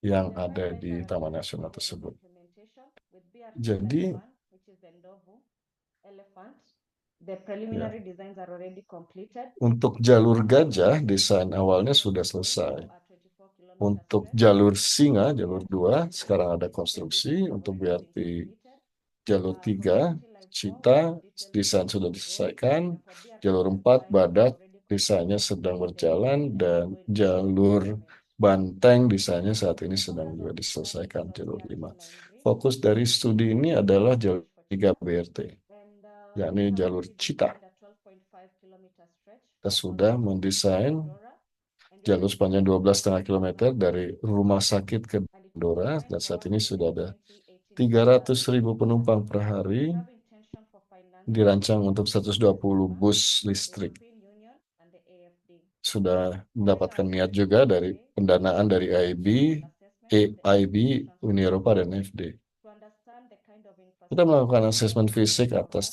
yang ada di taman nasional tersebut. Jadi, untuk jalur gajah, desain awalnya sudah selesai. Untuk jalur singa, jalur 2, sekarang ada konstruksi. Untuk BRT jalur 3, Cita, desain sudah diselesaikan. Jalur 4, Badak, desainnya sedang berjalan. Dan jalur Banteng, desainnya saat ini sedang juga diselesaikan, jalur 5. Fokus dari studi ini adalah jalur 3 BRT, yakni jalur Cita. Kita sudah mendesain jalur sepanjang 12,5 km dari rumah sakit ke Bandora, dan saat ini sudah ada 300.000 penumpang per hari, dirancang untuk 120 bus listrik. Sudah mendapatkan niat juga dari pendanaan dari AIB, Uni Eropa, dan FD. Kita melakukan asesmen fisik atas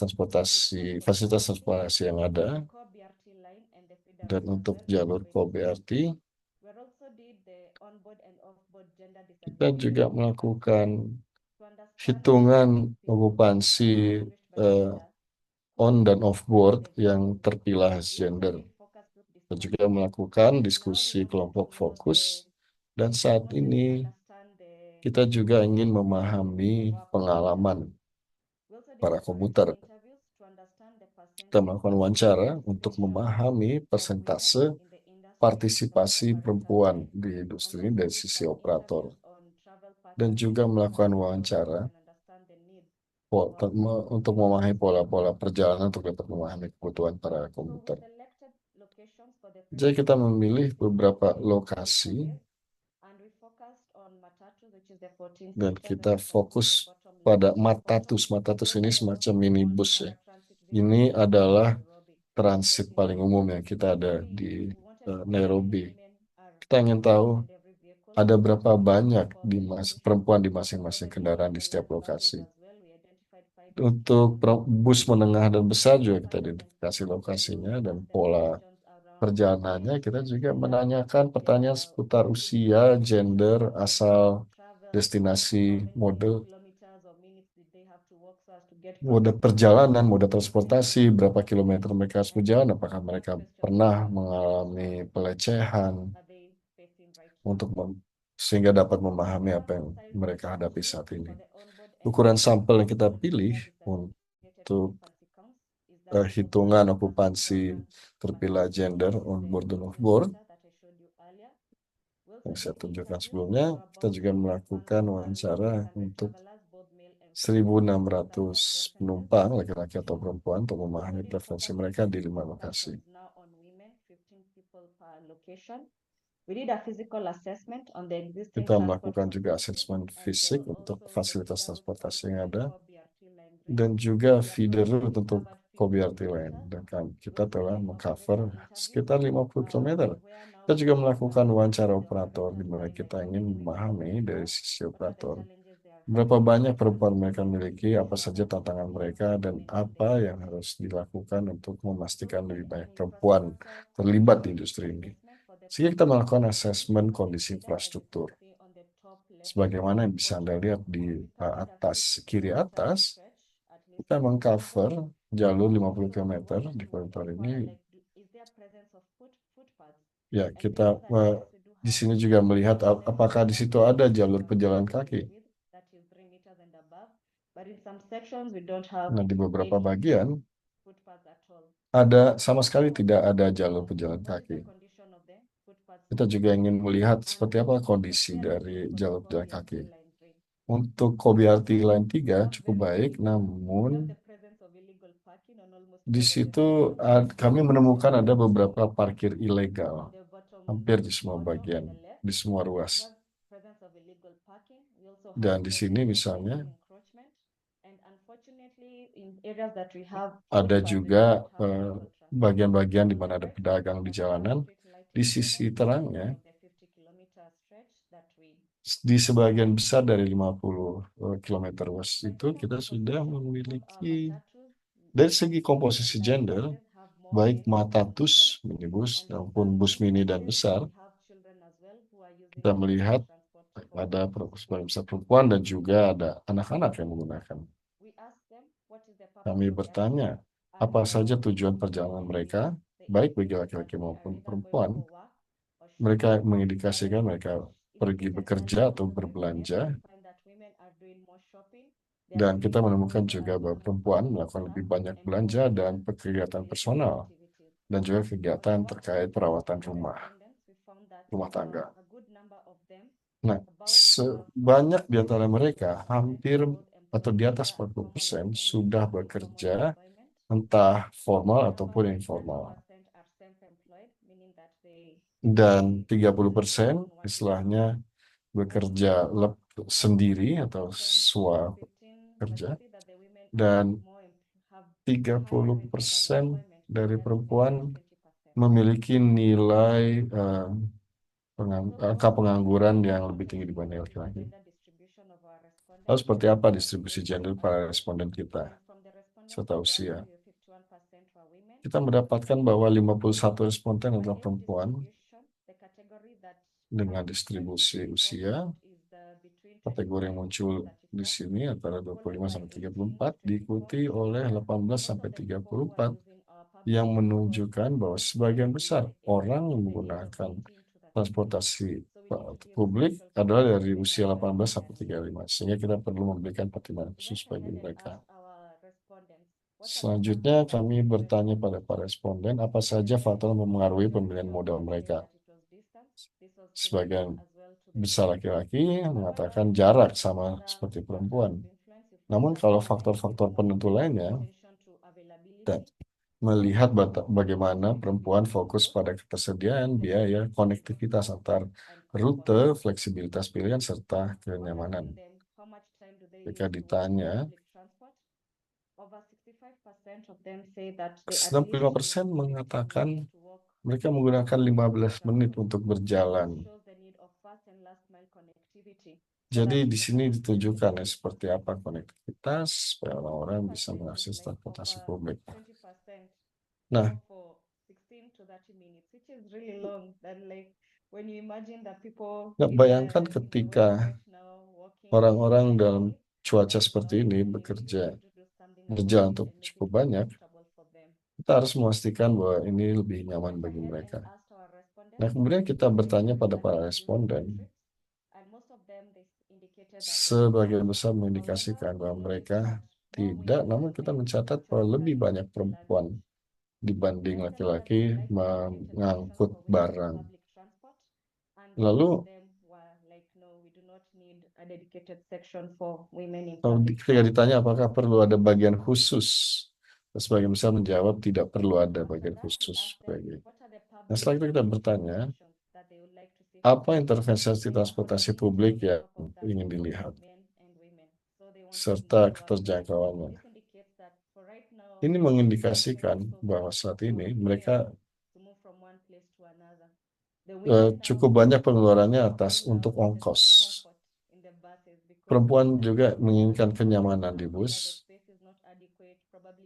fasilitas transportasi yang ada. Dan untuk jalur BRT, kita juga melakukan hitungan okupansi on dan off board yang terpilah gender. Kita juga melakukan diskusi kelompok fokus, dan saat ini kita juga ingin memahami pengalaman para komuter. Kita melakukan wawancara untuk memahami persentase partisipasi perempuan di industri ini dari sisi operator, dan juga melakukan wawancara untuk memahami pola-pola perjalanan untuk dapat memahami kebutuhan para komuter. Jadi kita memilih beberapa lokasi dan kita fokus pada Matatus. Matatus ini semacam minibus ya. Ini adalah transit paling umum yang kita ada di Nairobi. Kita ingin tahu ada berapa banyak perempuan di masing-masing kendaraan di setiap lokasi. Untuk bus menengah dan besar juga kita identifikasi lokasinya dan pola perjalanannya. Kita juga menanyakan pertanyaan seputar usia, gender, asal, destinasi, mode perjalanan, mode transportasi, berapa kilometer mereka harus berjalan, apakah mereka pernah mengalami pelecehan, sehingga dapat memahami apa yang mereka hadapi saat ini. Ukuran sampel yang kita pilih untuk hitungan okupansi terpilah gender on board dan off board yang saya tunjukkan sebelumnya. Kita juga melakukan wawancara untuk 1.600 penumpang, laki-laki atau perempuan, untuk memahami preferensi mereka di 5 lokasi. Kita melakukan juga asesmen fisik untuk fasilitas transportasi yang ada, dan juga feeder route untuk BRT lain. Dan kita telah mengcover sekitar 50 km. Kita juga melakukan wawancara operator, di mana kita ingin memahami dari sisi operator berapa banyak perempuan mereka miliki, apa saja tantangan mereka, dan apa yang harus dilakukan untuk memastikan lebih banyak perempuan terlibat di industri ini. Sehingga kita melakukan asesmen kondisi infrastruktur. Sebagaimana yang bisa Anda lihat di kiri atas, kita mengcover jalur 50 km di koridor ini. Ya, kita di sini juga melihat apakah di situ ada jalur pejalan kaki. Nah, di beberapa bagian sama sekali tidak ada jalur pejalan kaki. Kita juga ingin melihat seperti apa kondisi dari jalur pejalan kaki. Untuk BRT Line 3 cukup baik, namun Di situ kami menemukan ada beberapa parkir ilegal, hampir di semua bagian, di semua ruas. Dan di sini misalnya ada juga bagian-bagian di mana ada pedagang di jalanan. Di sisi terangnya, di sebagian besar dari 50 km ruas itu kita sudah memiliki dari segi komposisi gender, baik matatus, minibus, maupun bus mini dan besar, kita melihat ada sebagian besar perempuan dan juga ada anak-anak yang menggunakan. Kami bertanya, apa saja tujuan perjalanan mereka, baik bagi laki-laki maupun perempuan. Mereka mengindikasikan mereka pergi bekerja atau berbelanja. Dan kita menemukan juga bahwa perempuan melakukan lebih banyak belanja dan kegiatan personal, dan juga kegiatan terkait perawatan rumah tangga. Nah, sebanyak di antara mereka, hampir atau di atas 40% sudah bekerja, entah formal ataupun informal. Dan 30% istilahnya bekerja sendiri atau kerja. Dan 30% dari perempuan memiliki nilai angka pengangguran yang lebih tinggi dibanding laki-laki. Lalu seperti apa distribusi gender para responden kita serta usia? Kita mendapatkan bahwa 51 responden adalah perempuan dengan distribusi usia. Kategori yang muncul di sini antara 25 sampai 34 diikuti oleh 18 sampai 34 yang menunjukkan bahwa sebagian besar orang yang menggunakan transportasi publik adalah dari usia 18 sampai 35, sehingga kita perlu memberikan pertimbangan khusus bagi mereka. Selanjutnya kami bertanya pada para responden apa saja faktor yang memengaruhi pemilihan modal mereka. Sebagian besar laki-laki mengatakan jarak sama seperti perempuan. Namun kalau faktor-faktor penentu lainnya, dan melihat bagaimana perempuan fokus pada ketersediaan biaya, konektivitas antar rute, fleksibilitas pilihan, serta kenyamanan. Jika ditanya, 65% mengatakan mereka menggunakan 15 menit untuk berjalan. Jadi di sini ditunjukkan seperti apa konektivitas supaya orang-orang bisa mengakses transportasi publik. Nah, bayangkan ketika orang-orang dalam cuaca seperti ini berjalan untuk cukup banyak, kita harus memastikan bahwa ini lebih nyaman bagi mereka. Nah, kemudian kita bertanya pada para responden, sebagian besar mengindikasikan bahwa mereka tidak, namun kita mencatat bahwa lebih banyak perempuan dibanding laki-laki mengangkut barang. Lalu, ketika ditanya apakah perlu ada bagian khusus, sebagian besar menjawab tidak perlu ada bagian khusus. Nah, setelah itu kita bertanya, apa intervensi transportasi publik yang ingin dilihat, serta keterjangkauannya. Ini mengindikasikan bahwa saat ini mereka cukup banyak pengeluarannya untuk ongkos. Perempuan juga menginginkan kenyamanan di bus,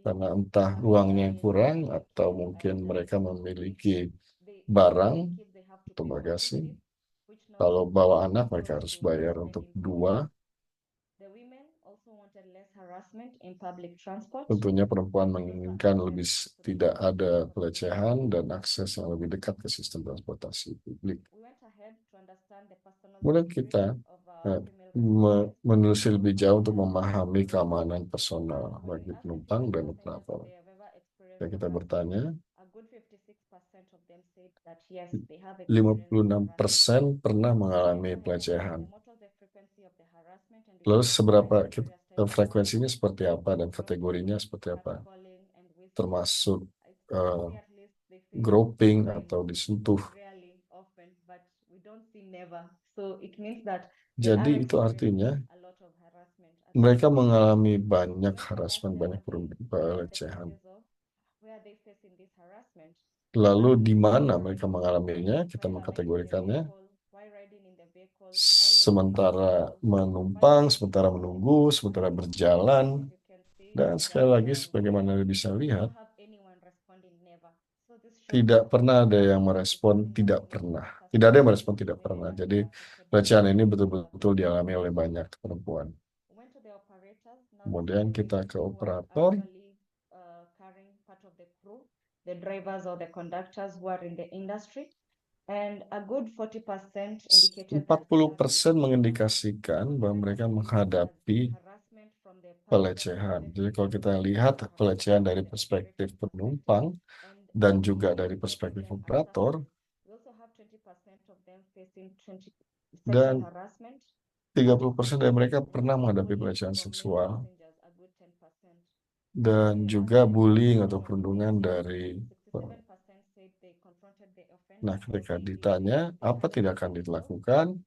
karena entah ruangnya yang kurang atau mungkin mereka memiliki barang atau bagasi. Kalau bawa anak, mereka harus bayar untuk 2. Tentunya perempuan menginginkan tidak ada pelecehan dan akses yang lebih dekat ke sistem transportasi publik. Kemudian kita menelusuri lebih jauh untuk memahami keamanan personal bagi penumpang dan operator. Dan kita bertanya, 56% pernah mengalami pelecehan. Lalu seberapa frekuensinya seperti apa dan kategorinya seperti apa? termasuk Historically, at least they face groping bullying atau disentuh. rarely, often, but we don't see never. So it means that Jadi itu artinya a lot of harassment. mereka mengalami banyak harassment, banyak pelecehan. Where they facing this harassment. Lalu di mana mereka mengalaminya? Kita mengkategorikannya sementara menumpang, sementara menunggu, sementara berjalan, dan sekali lagi sebagaimana Anda bisa lihat, tidak pernah ada yang merespon tidak pernah. Tidak ada yang merespon tidak pernah. Jadi pelecehan ini betul-betul dialami oleh banyak perempuan. Kemudian kita ke operator. The drivers or the conductors who are in the industry, and a good 40% indicated 40% mengindikasikan bahwa mereka menghadapi pelecehan. Jadi kalau kita lihat pelecehan dari perspektif penumpang dan juga dari perspektif operator, dan 30% dari mereka pernah menghadapi pelecehan seksual dan juga bullying atau perundungan dari. Nah, ketika ditanya apa tindakan dilakukan,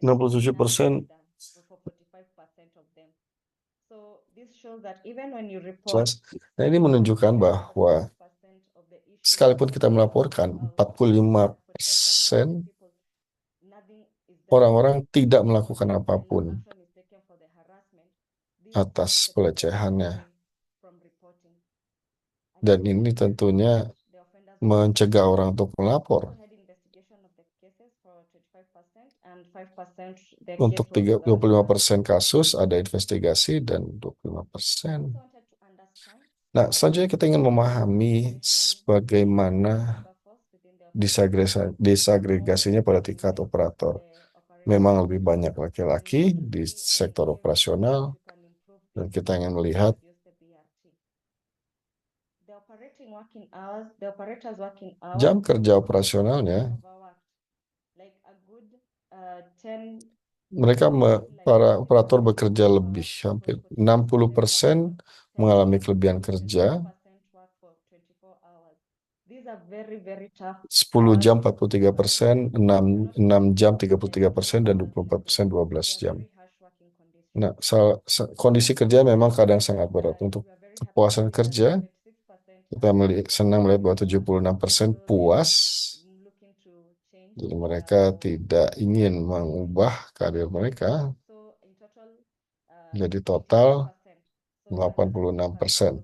67% jelas. Nah, ini menunjukkan bahwa sekalipun kita melaporkan, 45% orang-orang tidak melakukan apapun atas pelecehannya. Dan ini tentunya mencegah orang untuk melapor. Untuk 25% kasus ada investigasi dan 25%. Nah, selanjutnya kita ingin memahami bagaimana disagregasinya pada tingkat operator. Memang lebih banyak laki-laki di sektor operasional, dan kita ingin melihat jam kerja operasionalnya. Para operator bekerja lebih, hampir 60% mengalami kelebihan kerja, 10 jam 43%, 6 jam 33%, dan 24% 12 jam. Nah, kondisi kerja memang kadang sangat berat. Untuk kepuasan kerja, kita senang melihat bahwa 76% puas. Jadi mereka tidak ingin mengubah karir mereka. Jadi total 86%.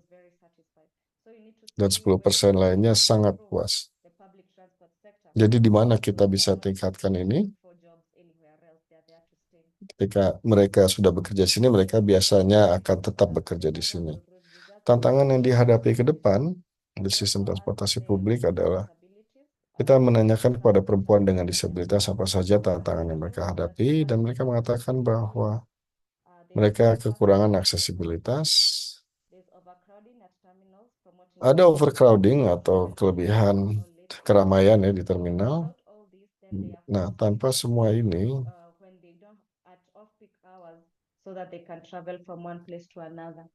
Dan 10% lainnya sangat puas. Jadi di mana kita bisa tingkatkan ini? Ketika mereka sudah bekerja di sini, mereka biasanya akan tetap bekerja di sini. Tantangan yang dihadapi ke depan di sistem transportasi publik adalah kita menanyakan kepada perempuan dengan disabilitas apa saja tantangan yang mereka hadapi, dan mereka mengatakan bahwa mereka kekurangan aksesibilitas, ada overcrowding atau kelebihan keramaian di terminal. Nah, tanpa semua ini,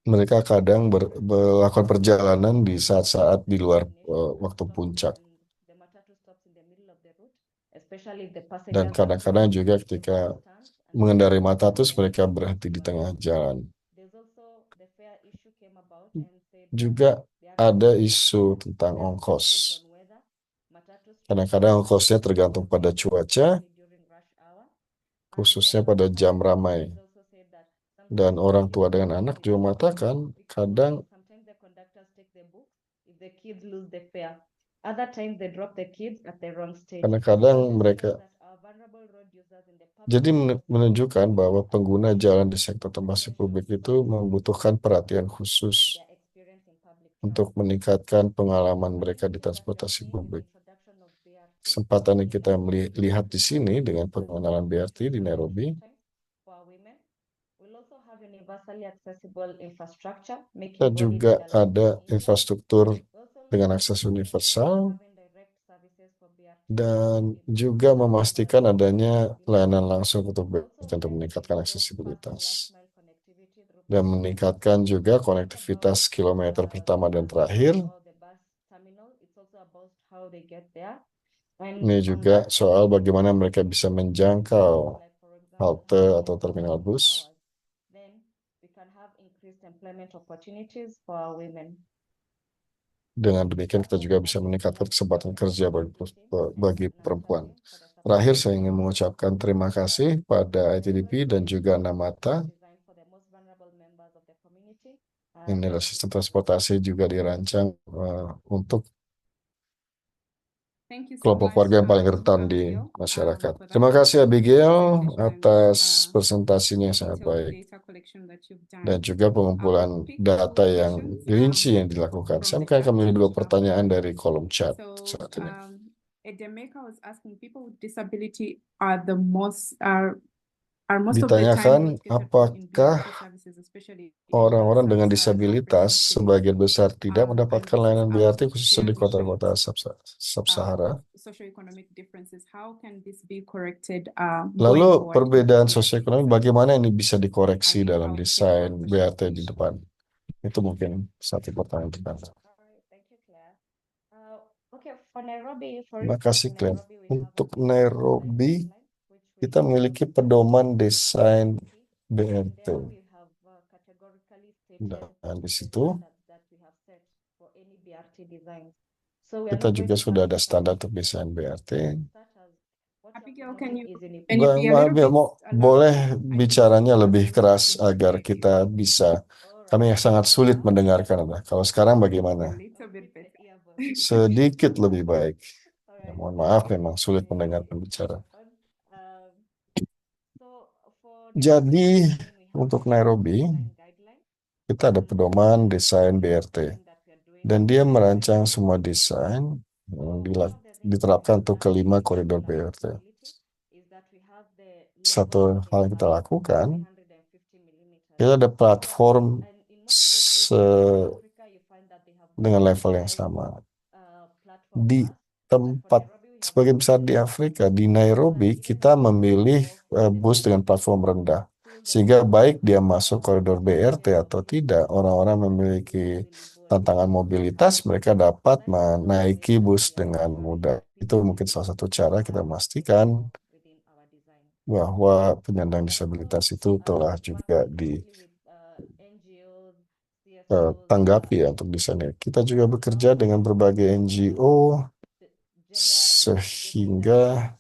mereka kadang melakukan perjalanan di saat-saat di luar waktu puncak. Dan kadang-kadang juga ketika mengendarai Matatus, mereka berhenti di tengah jalan. Juga ada isu tentang ongkos. Kadang-kadang ongkosnya tergantung pada cuaca, khususnya pada jam ramai. Dan orang tua dengan anak juga mengatakan kadang kadang-kadang mereka jadi menunjukkan bahwa pengguna jalan di sektor transportasi publik itu membutuhkan perhatian khusus untuk meningkatkan pengalaman mereka di transportasi publik. Kesempatan yang kita lihat di sini dengan pengenalan BRT di Nairobi, kita juga ada infrastruktur dengan akses universal, dan juga memastikan adanya layanan langsung untuk BRT untuk meningkatkan aksesibilitas dan meningkatkan juga konektivitas kilometer pertama dan terakhir. Ini juga soal bagaimana mereka bisa menjangkau halte atau terminal bus. Dengan demikian kita juga bisa meningkatkan kesempatan kerja bagi perempuan. Terakhir saya ingin mengucapkan terima kasih pada ITDP dan juga Namata. Ini adalah sistem transportasi juga dirancang untuk Thank you so kelompok much, warga yang paling rentan di Abigail, masyarakat. for that Terima kasih Abigail presentation atas and presentasinya yang sangat detailed baik data collection that you've dan done. juga pengumpulan pick data two yang questions, rinci yang dilakukan. from Saya the mungkin akan chat, memilih 2 pertanyaan dari kolom chat So, saat ini. Edemeka was asking, people with disability are most of the time Ditanyakan located in apakah BRT services, especially in orang-orang dengan sub-Saharan disabilitas African cities. sebagian besar tidak And mendapatkan this is layanan out BRT of khususnya di sheer kota-kota issues sub-Sahara. of socioeconomic differences. How can this be corrected going Lalu forward? perbedaan sosioekonomi bagaimana ini bisa dikoreksi I think dalam I'll take desain one BRT question di each. depan? Itu mungkin satu pertanyaan kita. Thank you, Claire. Okay, for Nairobi, for Terima instance, kasih, in Claire. Nairobi, we have Untuk a Nairobi, which we kita memiliki pedoman desain BRT. there we have categorically stated Dan di the situ standards that we have set for any BRT design. So we are kita not juga going to sudah have ada standar untuk desain BRT. such as what Abigail, you're can following you is in be a little bit Boleh louder? I bicaranya think lebih the keras voice is agar very kita clear. bisa. Kami sangat sulit mendengarkan Anda. Kalau sekarang A bagaimana? little bit better. Sedikit lebih baik. Ya, Alright, mohon maaf, okay. memang sulit mendengarkan bicara. Um, so for Jadi, design, we have untuk Nairobi, design guidelines kita ada pedoman desain BRT. that we are doing. Dan dia merancang semua desain yang diterapkan untuk kelima koridor BRT. Is that we have the Satu hal yang kita lakukan, 350 millimeters. kita ada platform And in most places in Africa, you find that they have dengan level yang sama. platform Di bus. tempat sebagian besar di Afrika, di Nairobi, kita memilih bus dengan platform rendah. Sehingga baik dia masuk koridor BRT atau tidak, orang-orang memiliki tantangan mobilitas, mereka dapat menaiki bus dengan mudah. Itu mungkin salah satu cara kita memastikan bahwa penyandang disabilitas itu telah juga ditanggapi ya untuk desainnya. Kita juga bekerja dengan berbagai NGO sehingga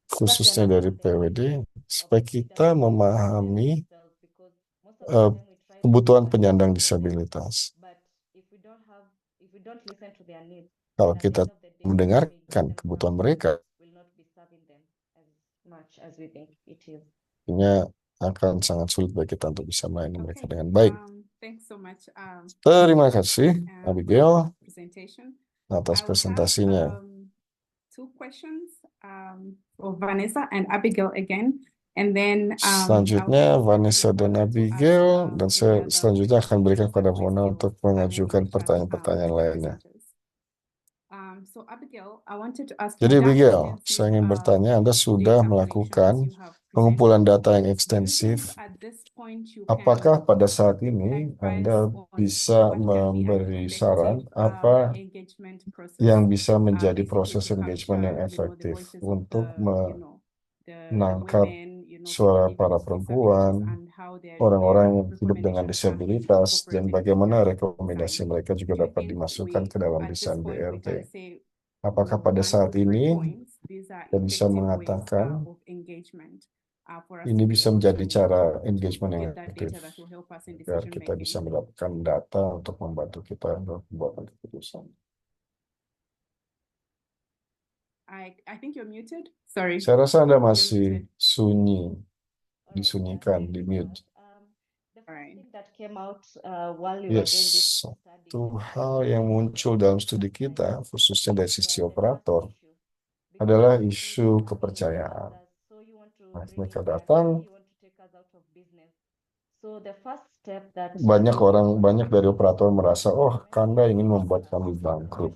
khususnya dari PWD supaya kita memahami kebutuhan penyandang disabilitas. Kalau kita mendengarkan kebutuhan mereka, artinya akan sangat sulit bagi kita untuk bisa melayani mereka dengan baik. Thanks so much, Terima kasih, Abigail, presentation. atas I will have, presentasinya. 2 questions for Vanessa and Abigail again. And then Selanjutnya Vanessa dan Abigail, dan saya selanjutnya akan berikan kepada Mona untuk mengajukan pertanyaan-pertanyaan lainnya. So Abigail, I wanted to ask Jadi you, Abigail, saya ingin bertanya, Anda sudah melakukan pengumpulan data yang ekstensif. Apakah pada saat ini Anda bisa memberi saran apa yang bisa menjadi proses engagement yang efektif untuk menangkap suara para perempuan, orang-orang yang hidup dengan disabilitas, dan bagaimana rekomendasi mereka juga dapat dimasukkan ke dalam desain BRT? Apakah pada saat ini kita bisa mengatakan ini bisa menjadi cara engagement yang efektif agar kita bisa mendapatkan data untuk membantu kita dalam pembuatan keputusan? I think you're muted. Sorry. Saya rasa Anda masih sunyi, disunyikan, di mute. Yes, satu hal yang muncul dalam studi kita, khususnya dari sisi operator, adalah isu kepercayaan. Mereka datang, banyak dari operator merasa, oh, Anda ingin membuat kami bangkrut.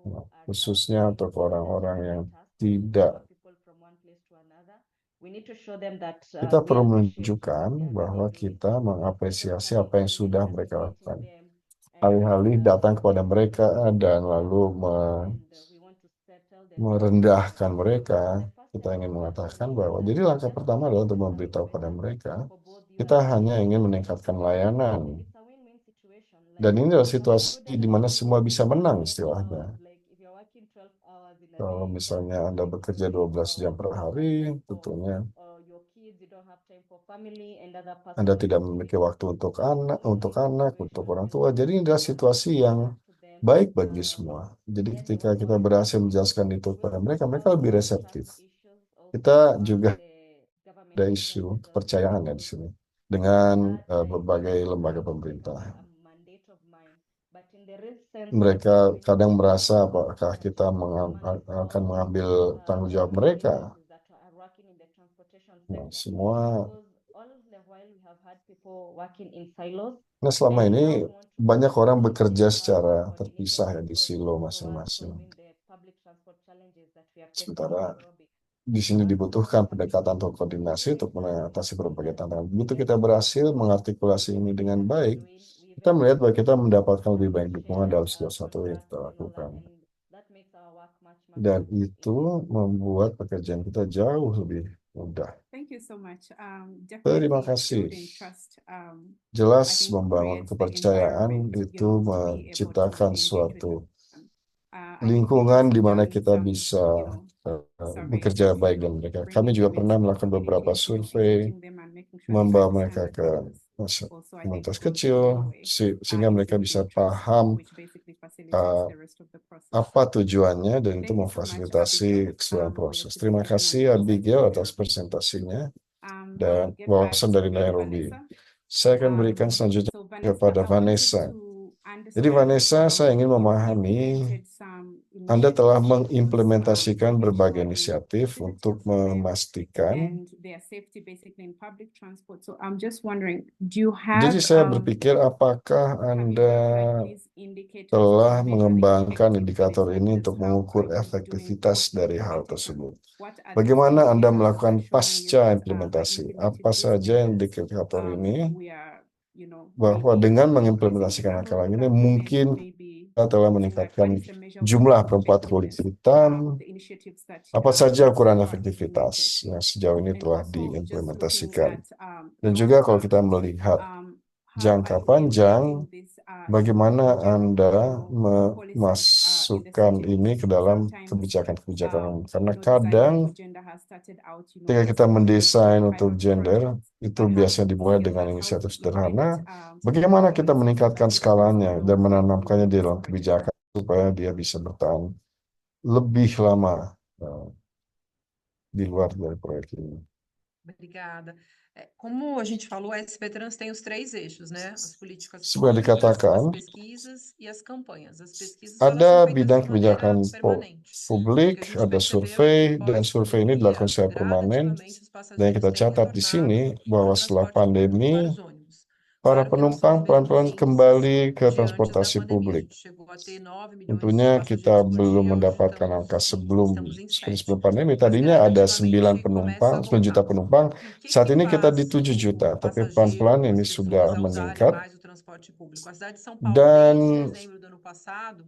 Nah, are khususnya traveling untuk to orang-orang yang visit us, tidak. people from one place to another. We need to show them that Kita we perlu appreciate menunjukkan what they are bahwa really doing, kita instead of mengapresiasi apa coming yang only sudah just mereka greeting lakukan. them and Alih-alih datang kepada mereka dan lalu we want to settle the merendahkan mereka, So the first kita step ingin is mengatakan actually bahwa jadi langkah just pertama to adalah make untuk the memberitahu service pada better mereka, for both you kita and them. hanya ingin meningkatkan layanan. It's a win-win situation. Dan Like ini adalah you have a good situasi di mana semua bisa menang istilahnya. like if you're working 12 hours in a Kalau day, misalnya that's Anda like bekerja 24 12 jam hours per you don't hari, have time for tentunya your kids, you don't have time for family and other Anda personal tidak memiliki waktu untuk anak, untuk orang tua. Jadi ini adalah situasi yang to them. baik bagi semua. Jadi ketika kita berhasil menjelaskan itu kepada mereka, mereka lebih reseptif. Kita juga ada isu kepercayaan ya di sini dengan berbagai lembaga pemerintah. Mereka kadang merasa apakah kita akan mengambil tanggung jawab mereka. Nah, semua. Nah, selama ini banyak orang bekerja secara terpisah ya di silo masing-masing. Sementara di sini dibutuhkan pendekatan atau koordinasi untuk mengatasi berbagai tantangan. Begitu kita berhasil mengartikulasi ini dengan baik, kita melihat bahwa kita mendapatkan lebih banyak dukungan dalam segala sesuatu yang kita lakukan. Dan itu membuat pekerjaan kita jauh lebih mudah. Thank you so much. Terima Definitely kasih. building trust. Jelas I think membangun creates the kepercayaan environment, itu to be able to menciptakan engage with suatu them. I think lingkungan we've di mana done kita some, bisa surveys bekerja baik dengan to mereka. bring Kami juga them pernah into the melakukan beberapa communities, survei, engaging them and making sure they membawa understand mereka the ke purpose. Also komunitas identify kecil, the way, sehingga mereka bisa exhibiting trust, paham which basically facilitates the rest of the process. apa tujuannya, dan itu Thank you so much, memfasilitasi Abigail, keseluruhan for your proses. Terima presentation kasih and Abigail insights. atas presentasinya We'll dan get wawasan back dari to Nairobi. Vanessa. Saya akan berikan selanjutnya So kepada I wanted Vanessa. to Jadi understand, Vanessa, saya ingin you've memahami implemented some Anda telah initiatives, mengimplementasikan to make berbagai sure the inisiatif accessibility untuk of them memastikan. and their safety basically in public transport. So I'm just wondering, do you Jadi have saya berpikir apakah Anda these indicators telah to measure the mengembangkan effectiveness, indikator ini like untuk just how mengukur are you doing efektivitas dari hal post-implementation? tersebut. What are these Bagaimana Anda indicators melakukan that are showing you pasca that, by implementasi? implementing Apa these saja measures, indikator ini? we are, Bahwa really dengan increasing mengimplementasikan the langkah-langkah number ini of black women, mungkin maybe kita telah what meningkatkan is the measure of jumlah the perempuan kulit effectiveness, hitam. the initiatives that Apa saja ukuran are efektivitas implemented? yang sejauh ini And telah also just looking diimplementasikan. at Dan long juga kalau term, kita melihat how jangka are you panjang, implementing this, bagaimana general, Anda policies, memasukkan in the city? ini ke dalam Sometimes, kebijakan-kebijakan umum. Karena designing kadang for gender has started out, ketika kita as mendesain pilot untuk gender, projects. itu But how biasanya to dimulai scale dengan that, how inisiatif to sederhana. embed, Bagaimana kita policies meningkatkan that skalanya dan will menanamkannya di dalam support kebijakan supaya dia bisa bertahan lebih lama di luar dari proyek ini. Obrigada. Como a gente falou, a SP Trans tem os três eixos, né? As políticas Seperti públicas, dikatakan, as pesquisas e as campanhas. As pesquisas elas ada são feitas bidang de kebijakan maneira permanente. publik, O que a gente ada percebeu survei, é que dan survei ini dilakukan secara permanen. gradativamente os Dan yang passageiros kita têm catat di sini retornado bahwa ao setelah transporte público, pandemi, para os ônibus. para Claro que não são penumpang os mesmos pelan-pelan índices kembali ke de antes da transportasi pandemia. A publik. gente chegou a ter 9 milhões de Tentunya kita passageiros por belum dia, hoje mendapatkan angka estamos em seperti 7. sebelum pandemi. Mas Tadinya ada 9 gradativamente penumpang, começa a 9 juta voltar. penumpang. E o que Saat ini kita faz di 7 juta, o tapi passageiro, pelan-pelan ini as sudah pessoas a usarem meningkat. mais o transporte público? A cidade de São Paulo, Dan desde dezembro do ano passado,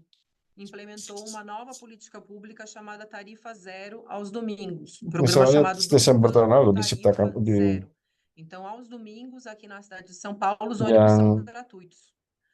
implementou uma nova política pública chamada Tarifa Zero aos domingos. Um programa misalnya chamado Desember tahun lalu diciptakan Tarifa Zero. Então, aos domingos, aqui na cidade de São Paulo, os ônibus são gratuitos.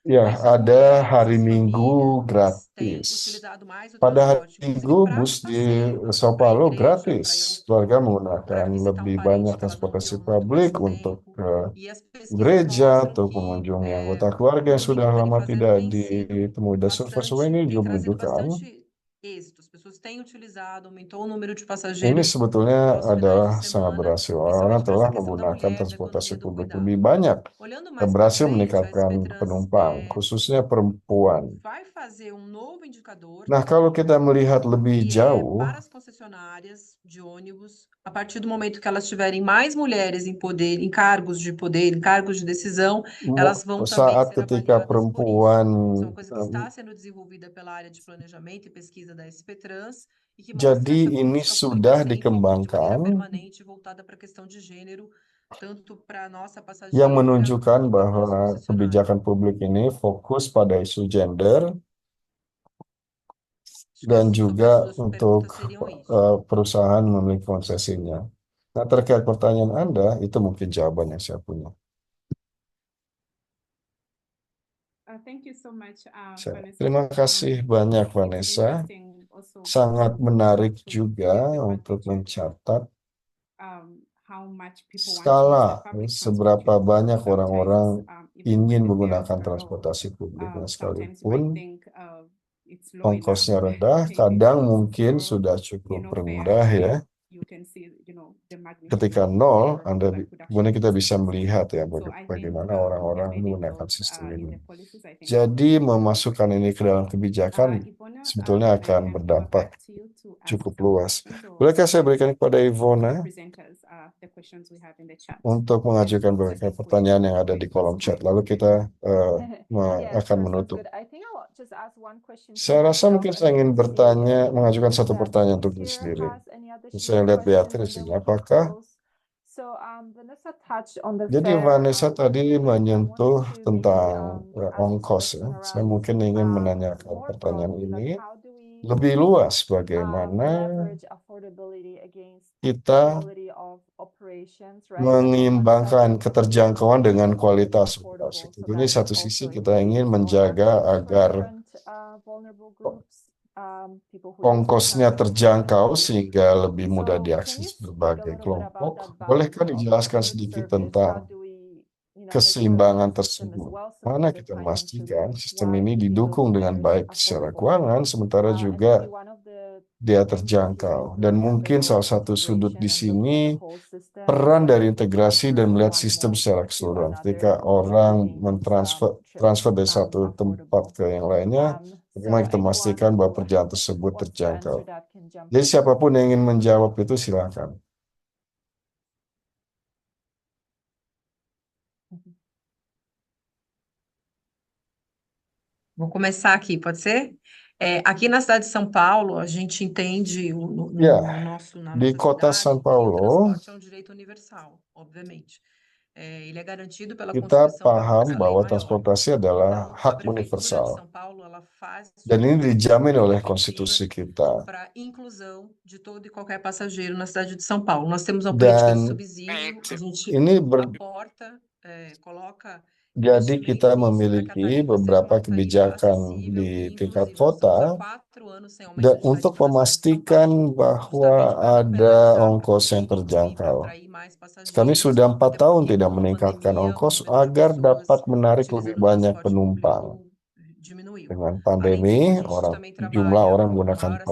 ya Mas as ada mulheres, hari as Minggu famílias têm gratis. utilizado mais o Pada hari transporte, Minggu inclusive para bus di passeio, Sao para a Paulo igreja, para ir gratis. ao Keluarga para menggunakan visitar lebih um banyak parente que elas vão ter transportasi muito publik pouco untuk tempo. ke E as pesquisas gereja mostram atau que mengunjungi anggota keluarga yang política sudah lama Tarifa Zero tidak tem sido ditemui. Dan survei ini juga trazido menunjukkan bastante êxito. As pessoas têm utilizado, aumentou o número de Ini passageiros sebetulnya aos finais adalah de sangat semana, berhasil. Orang principalmente para telah essa questão da menggunakan mulher, da transportasi economia do publik cuidado. lebih banyak Olhando dan mais para berhasil frente, a meningkatkan SP Trans penumpang, khususnya perempuan. vai fazer novo indicador Nah, kalau kita melihat lebih que é jauh, para as concessionárias de ônibus, a partir do momento que elas tiverem mais mulheres em poder, em cargos de poder, em cargos de decisão, elas vão também saat ser ketika avaliadas por isso. perempuan Isso é uma coisa que está sendo desenvolvida pela área de planejamento e pesquisa da SP Trans e que mostra jadi essa ini política sudah pública sempre de dikembangkan maneira permanente voltada para a questão de gênero, tanto para a nossa yang passageira menunjukkan quanto para a nossa bahwa concessionária. kebijakan publik ini fokus pada isu gender Acho que dan essas, juga talvez, suas untuk perguntas seriam isso. perusahaan memiliki konsesinya. Nah, terkait pertanyaan Anda, itu mungkin jawabannya saya punya. Thank you so much, Vanessa. Terima kasih banyak, It's Vanessa. interesting also Sangat menarik to juga give the untuk magnitude mencatat how much people want to use skala the public transport. seberapa banyak Sometimes, orang-orang even ingin when the fares menggunakan are low, transportasi publik. Nah, sometimes you might sekalipun think it's low enough. ongkosnya rendah, If kadang it's mungkin zero, sudah cukup fares, rendah ya. you can see, the magnitude Ketika of nol, error that could kemudian kita actually bisa exist. melihat ya So I think bagaimana there orang-orang are many menggunakan thoughts sistem in ini. the policies. I think Jadi memasukkan ini ke dalam kebijakan Ivona, sebetulnya can I akan hand over berdampak back to you to ask cukup some luas. questions, or Bolehkah saya berikan kepada Ivona presenters the questions we have in the chat? untuk mengajukan beberapa pertanyaan yang ada di kolom chat. Lalu kita Yeah, akan sure, sounds menutup. good. I think I'll just ask one question to Saya rasa myself mungkin and saya ingin then bertanya, see mengajukan if satu pertanyaan untuk diri Beatrice here sendiri. has any Saya additional lihat questions, Beatrice and then ini, we can apakah close. So Vanessa touched on the jadi fare Vanessa tadi issue, but I menyentuh wanted to tentang maybe ask this ongkos ya. question Saya around mungkin ingin menanyakan more pertanyaan broadly, ini like how do we lebih luas, bagaimana leverage affordability against kita quality of operations, right? mengimbangkan keterjangkauan dengan kualitas affordable, operasi. so Tentunya that satu also sisi kita ingin includes all menjaga access for agar different vulnerable groups, people who use ongkosnya transport. terjangkau sehingga lebih mudah So can diakses you speak a berbagai little bit about kelompok. that Bolehkah balance of dijelaskan good sedikit service? How tentang do we, make sure keseimbangan that the system is tersebut? well Mana supported kita financially memastikan sistem while ini keeping those didukung dengan fares baik secara affordable? keuangan, sementara And juga maybe one of the dia things that you terjangkau. also Dan look at the mungkin role salah of satu sudut integration di and look at sini the whole system peran instead dari of integrasi dan transferring melihat one sistem mode secara to keseluruhan. another, Ketika orang making mentransfer dari trips satu tempat affordable. ke yang lainnya, bagaimana kita Anyone memastikan bahwa who perjalanan tersebut wants to terjangkau. answer that can jump Jadi in. siapapun yang ingin menjawab itu silakan. Vou começar aqui, pode ser? Aqui na cidade de São Paulo, a gente entende Ya, na di nossa kota cidade São que o Paulo, transporte é um direito universal, obviamente. Ele é garantido pela kita Constituição da paham nossa lei bahwa maior. transportasi adalah Então, a hak Prefeitura de universal. São Paulo, ela faz Dan ini dijamin oleh efetiva konstitusi kita. para inclusão de todo e qualquer passageiro na cidade de São Paulo. Nós temos uma política de Dan subsídio, a gente ini aporta, coloca jadi kita investimento nisso para que a memiliki tarifa seja beberapa uma tarifa kebijakan acessível di e tingkat inclusiva. Nós estamos há kota 4 anos sem aumento dan de tarifa untuk na cidade de São memastikan Paulo, bahwa justamente para não ada penalizar, ongkos para yang incluir, para terjangkau. atrair mais Kami passageiros, sudah 4 até tahun porque tidak com a meningkatkan pandemia, o ongkos número de agar dapat pessoas menarik lebih utilizando o banyak transporte penumpang. público diminuiu. Dengan Além pandemi, disso, a gente também jumlah trabalha orang com menggunakan maior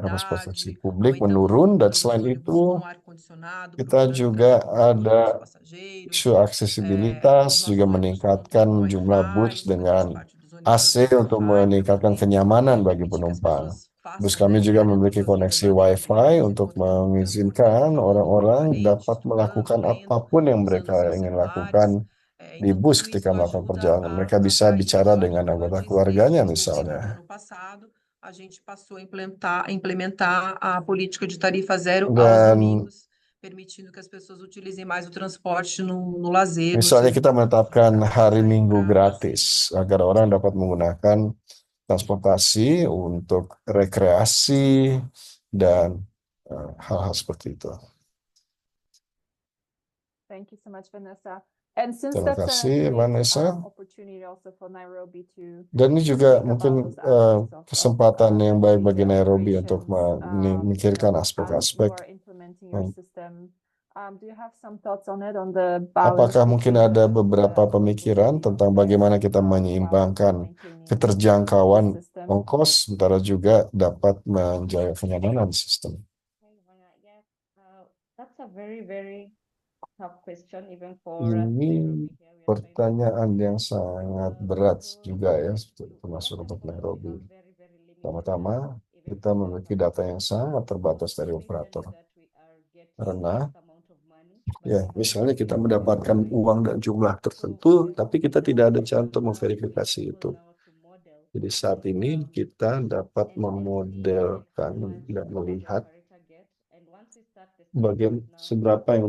transportasi acessibilidade, publik aumentando o menurun, dan número dos selain ônibus itu com ar-condicionado, kita procurando juga trazer conforto para os ada passageiros. isu aksesibilitas, Os juga nossos ônibus meningkatkan contêm Wi-Fi, jumlah bus também faz dengan parte dos ônibus AC Brasil untuk Wi-Fi, para meningkatkan poder kenyamanan bagi permitir que as penumpang. pessoas Bus façam, kami juga né, memiliki suas vidas koneksi lá dentro Wi-Fi e se untuk encontrem transportando mengizinkan de orang-orang forma transparente, dapat melakukan trocando, lendo, apapun yang usando mereka seus ingin celulares. lakukan di Então, bus tudo ketika isso melakukan ajuda perjalanan. Mereka a bisa atrair bicara melhor. dengan Então, como eu anggota disse, keluarganya desde novembro do misalnya. ano passado, a gente passou a implementar a política de tarifa zero aos Dan domingos, permitindo que as pessoas utilizem mais o transporte no lazer, no misalnya dia kita menetapkan hari Minggu para gratis agar orang dapat menggunakan transportasi untuk rekreasi dan hal-hal seperti itu. Thank you so much, Vanessa. And since Terima that's kasih, a great Vanessa. opportunity also for Nairobi to Dan ini juga think mungkin about those aspects of kesempatan yang baik bagi mobility Nairobi untuk operations, memikirkan as you aspek-aspek are implementing your system, Do you have some thoughts on it, on the balance Apakah mungkin between ada beberapa pemikiran tentang bagaimana kita menyeimbangkan keterjangkauan system? ongkos, sementara juga dapat menjaga kenyamanan sistem? Yes, that's a very, very tough question even for Ini us Nairobi here. We are trying to pertanyaan yang sangat berat so juga ya, first termasuk of untuk all, we Nairobi. have very limited Pertama-tama, even kita from the memiliki data yang sangat terbatas dari think operator. that we are getting Karena, X amount of money, but ya, we have misalnya kita very mendapatkan uang dan jumlah tertentu, tapi kita tidak ada cara untuk memverifikasi itu. now to model Jadi saat ini kita dapat memodelkan dan melihat operator get. And once we start the seberapa yang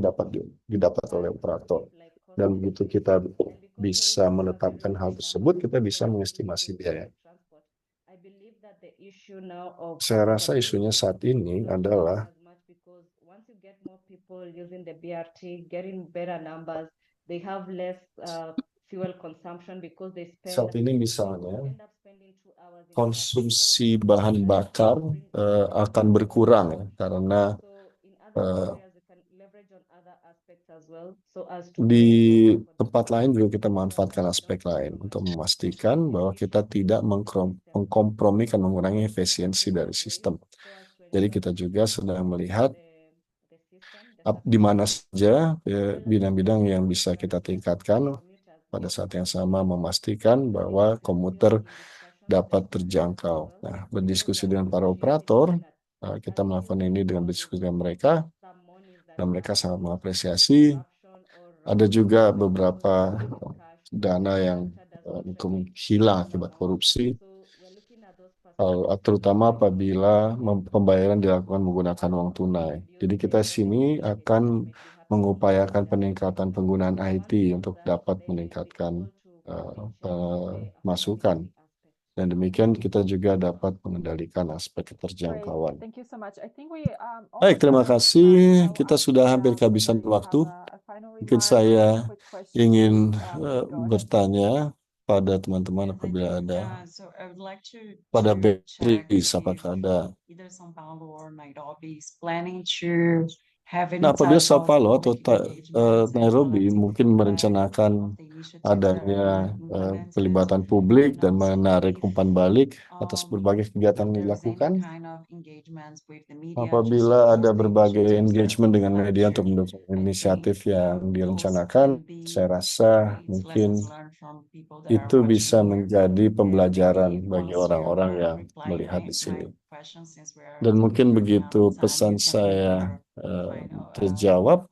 didapat oleh operator. like cost Dan begitu kita and because bisa menetapkan hal tersebut, kita bisa mengestimasi biaya. transport, I believe that the issue now of Saya rasa isunya saat ini adalah as much because once you get more people using the BRT, getting better numbers, they have less fuel consumption because they saat spend ini misalnya end up spending 2 hours in konsumsi bahan bakar akan berkurang ya, karena so in other areas you can leverage on other aspects as well so as to di tempat lain juga kita manfaatkan aspek lain untuk memastikan bahwa kita tidak mengkompromikan mengurangi efisiensi dari sistem. Jadi kita juga sedang melihat di mana saja bidang-bidang yang bisa kita tingkatkan, pada saat yang sama memastikan bahwa komuter dapat terjangkau. Nah, berdiskusi dengan para operator, kita melakukan ini dengan berdiskusi dengan mereka, dan mereka sangat mengapresiasi. Ada juga beberapa dana yang mungkin hilang akibat korupsi, terutama apabila pembayaran dilakukan menggunakan uang tunai. Jadi kita sini akan mengupayakan peningkatan penggunaan IT untuk dapat meningkatkan masukan. Dan demikian kita juga dapat mengendalikan aspek keterjangkauan. Thank you so much. I think Baik, terima kasih. Kita sudah hampir kehabisan waktu. Mungkin saya ingin bertanya pada teman-teman apabila ada pada Beatrice, apakah ada. Nah, apabila Sao Paulo atau Nairobi mungkin merencanakan adanya pelibatan publik dan menarik umpan balik atas berbagai kegiatan yang dilakukan. Apabila ada berbagai engagement dengan media untuk mendukung inisiatif yang direncanakan, saya rasa mungkin itu bisa menjadi pembelajaran bagi orang-orang yang melihat di sini. Dan mungkin begitu pesan saya terjawab,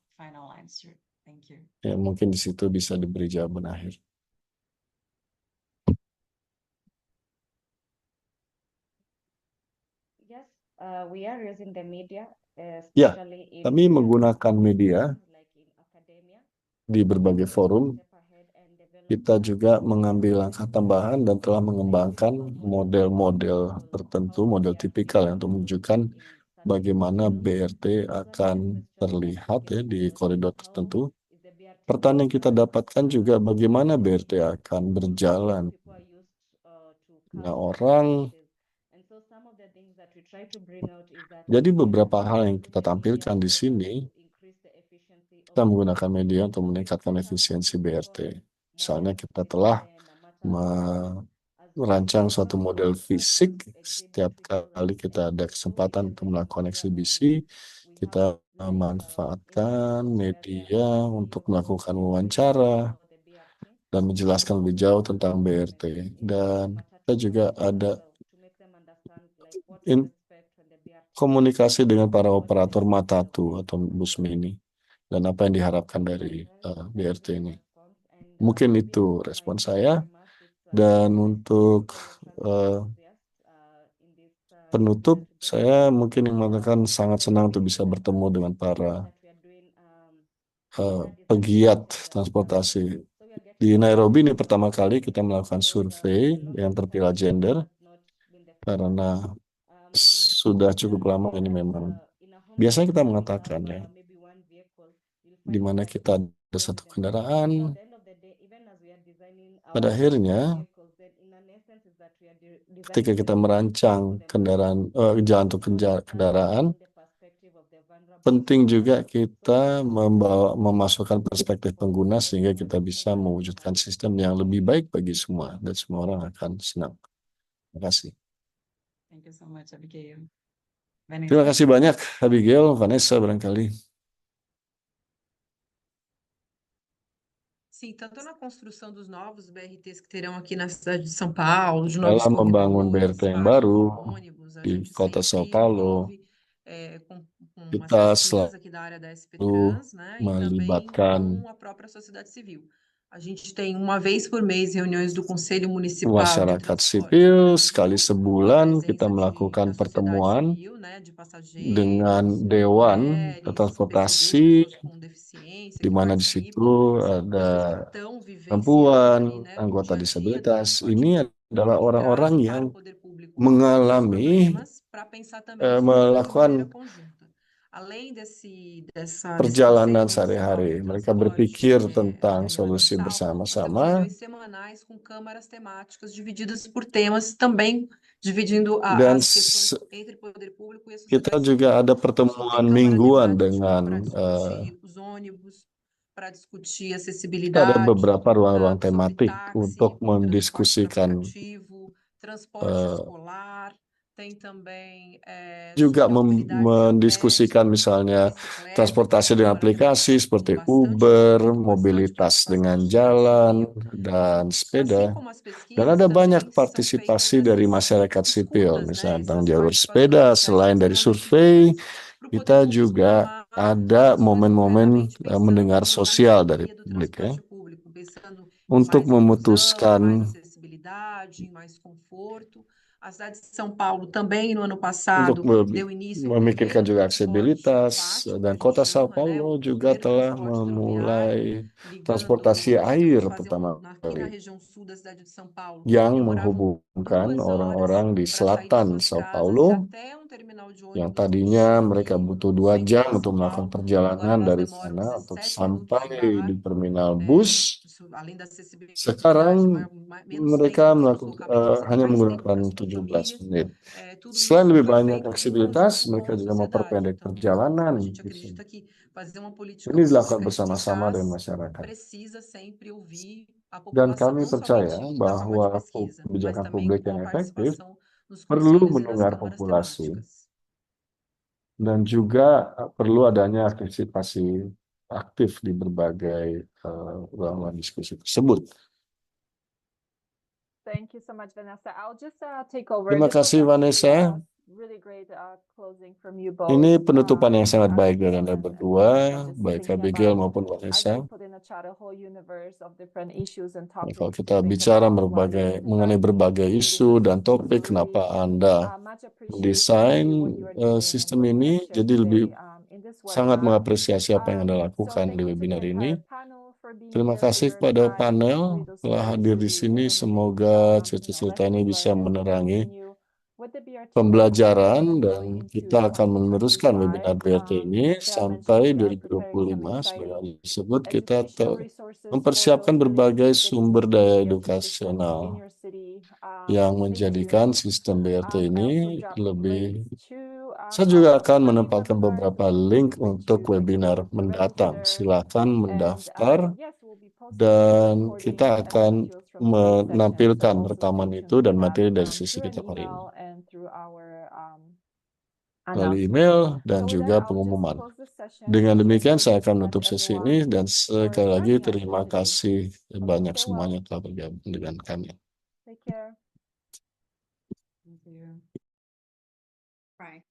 ya mungkin di situ bisa diberi jawaban akhir. Yes, we are using the media, Ya, especially in kami menggunakan media like in academia. di berbagai forum. Kita juga mengambil langkah tambahan dan telah mengembangkan model-model tertentu, model tipikal yang untuk menunjukkan bagaimana BRT akan terlihat ya di koridor tertentu. Pertanyaan yang kita dapatkan juga bagaimana BRT akan berjalan. Nah, orang, jadi beberapa hal yang kita tampilkan di sini, kita menggunakan media untuk meningkatkan efisiensi BRT. Misalnya kita telah merancang suatu model fisik. Setiap kali kita ada kesempatan untuk melakukan eksibisi, kita memanfaatkan media untuk melakukan wawancara dan menjelaskan lebih jauh tentang BRT. Dan kita juga ada komunikasi dengan para operator Matatu atau bus mini dan apa yang diharapkan dari BRT ini. Mungkin itu respon saya. Dan untuk penutup, saya mungkin mengatakan sangat senang untuk bisa bertemu dengan para pegiat transportasi. Di Nairobi ini pertama kali kita melakukan survei yang terpilah gender, karena sudah cukup lama ini memang. Biasanya kita mengatakan ya, di mana kita ada satu kendaraan, pada akhirnya ketika kita merancang kendaraan, jalan untuk kendaraan, penting juga kita memasukkan perspektif pengguna sehingga kita bisa mewujudkan sistem yang lebih baik bagi semua dan semua orang akan senang. Terima kasih. Thank you so much, Abigail. Terima kasih banyak, Abigail. Vanessa barangkali. Sim, tanto na construção dos novos BRTs que terão aqui na cidade de São Paulo, de novos Dalam membangun corredores, BRT yang parques baru de ônibus, a di gente kota Sao sempre Paulo, envolve com as kita pesquisas aqui da área da SP selalu Trans, né, e também melibatkan com a própria sociedade civil. A gente tem uma vez por mês reuniões do Conselho Municipal de masyarakat Transporte sipil. Público, Sekali com a sebulan presença kita melakukan da sociedade pertemuan civil, né, de dengan passageiros, Dewan mulheres, Transportasi, PCD, pessoas com deficiência di que mana di participam. situ São ada pessoas que estão vivenciando perempuan, ali, né, o anggota dia a dia do disabilitas. transporte Ini adalah público, orang-orang trazem yang para o poder público os mengalami problemas para pensar também soluções de melakukan maneira conjunta. Além desse perjalanan conselho sehari-hari. municipal de Mereka transporte berpikir tentang realizado solusi mensal, nós temos bersama-sama reuniões semanais com câmaras temáticas divididas por temas, também dividindo dan as questões entre o poder público e a kita sociedade juga civil. ada A gente pertemuan tem câmara mingguan temática dengan para discutir os ônibus, para discutir ada acessibilidade, beberapa ruang-ruang sobre tematik táxi, untuk transporte por mendiskusikan aplicativo, transporte escolar, tem também juga sobre mobilidade a pé, mendiskusikan sobre misalnya bicicleta, transportasi que a dengan Câmara tem aplikasi participado com seperti bastante Uber, gente, com mobilitas bastante dengan participação da jalan sociedade civil. dan sepeda. Assim como as Dan pesquisas, ada banyak também são partisipasi feitas dari essas masyarakat sipil, escutas, né, misalnya tentang essas jalur participações sepeda. que Selain a dari gente survei, para o kita poder público juga tomar ada ações momen-momen mais concretamente mendengar pensando sosial na dari melhoria do publik ya, transporte público, pensando em untuk mais inclusão, memutuskan mais acessibilidade, em mais conforto. A cidade de São Paulo também no ano untuk passado deu início ao memikirkan primeiro juga transporte aksesibilitas, aquático, que dan a kota gente Sao chama, né, Paulo o juga primeiro telah transporte memulai ligando, transportasi nós air temos fazer pertama aqui na kali região sul da cidade de São Paulo, yang demoravam menghubungkan 2 horas orang-orang di para sair de selatan suas Sao casas Paulo até terminal de yang ônibus no tadinya mereka Chile, butuh no 2 centro jam da untuk melakukan cidade. Agora perjalanan elas dari demoram sana untuk 17 minutos sampai de di bar, terminal bus. isso, além da acessibilidade, Sekarang menos mereka tempo para o deslocamento, ou seja, hanya mais tempo menggunakan para as suas 17 famílias. menit. Tudo Selain isso lebih foi banyak feito em fleksibilitas, conjunto com mereka a juga sociedade. memperpendek Então, perjalanan. a gente acredita que fazer uma política Ini dilakukan pública bersama-sama eficaz dengan masyarakat. precisa sempre ouvir a Dan população, kami não percaya somente na forma de bahwa pesquisa, mas kebijakan também publik com yang a efektif participação nos perlu conselhos e das mendengar câmaras populasi temáticas. dan juga perlu adanya partisipasi aktif di berbagai ruangan diskusi tersebut. Thank you so much, Vanessa. I'll just take over. Terima This was kasih, actually Vanessa. really great closing from you both. Ini penutupan yang sangat baik dari Anda and berdua, just baik thinking Abigail about, maupun as Vanessa. we put in the chat, a whole universe of different issues and Nah, topics kalau to kita think bicara about while you're mengenai designing berbagai and isu creating dan this system. topik, So kenapa really, Anda much appreciate mendesain what you are doing and sistem what you ini, have shared jadi lebih today, in this sangat webinar. mengapresiasi apa yang Anda So lakukan di thank you to the webinar entire ini. panel for being Terima here, for kasih your kepada time, panel really those telah very hadir di truly sini. illuminating, Semoga cerita-cerita ini lessons bisa learned as we menerangi continue with the BRT pembelajaran and dan going into kita akan meneruskan 2025. webinar BRT ini Bella sampai mentioned we are preparing some 2025. Sebagai exciting hal tersebut, kita educational resources for mempersiapkan those willing to berbagai take the sumber lead daya in the BRT system in edukasional your city. yang Thank menjadikan you. sistem BRT I ini also dropped lebih. links to Saya juga our akan upcoming menempatkan webinars, beberapa so feel link free untuk to webinar register mendatang. Silakan and mendaftar yes, we'll be posting the dan recordings kita and akan materials from today's session. So menampilkan also rekaman stay itu tuned dan for that materi dari sesi through an kita hari ini email and through our melalui announcement. email dan So with juga that, I'll just pengumuman. close the session. Dengan Thank demikian, you saya again akan and menutup sesi everyone ini dan for sekali lagi joining us terima today. kasih Okay, banyak stay well. semuanya telah bergabung dengan kami. Take care. Thank you. Bye.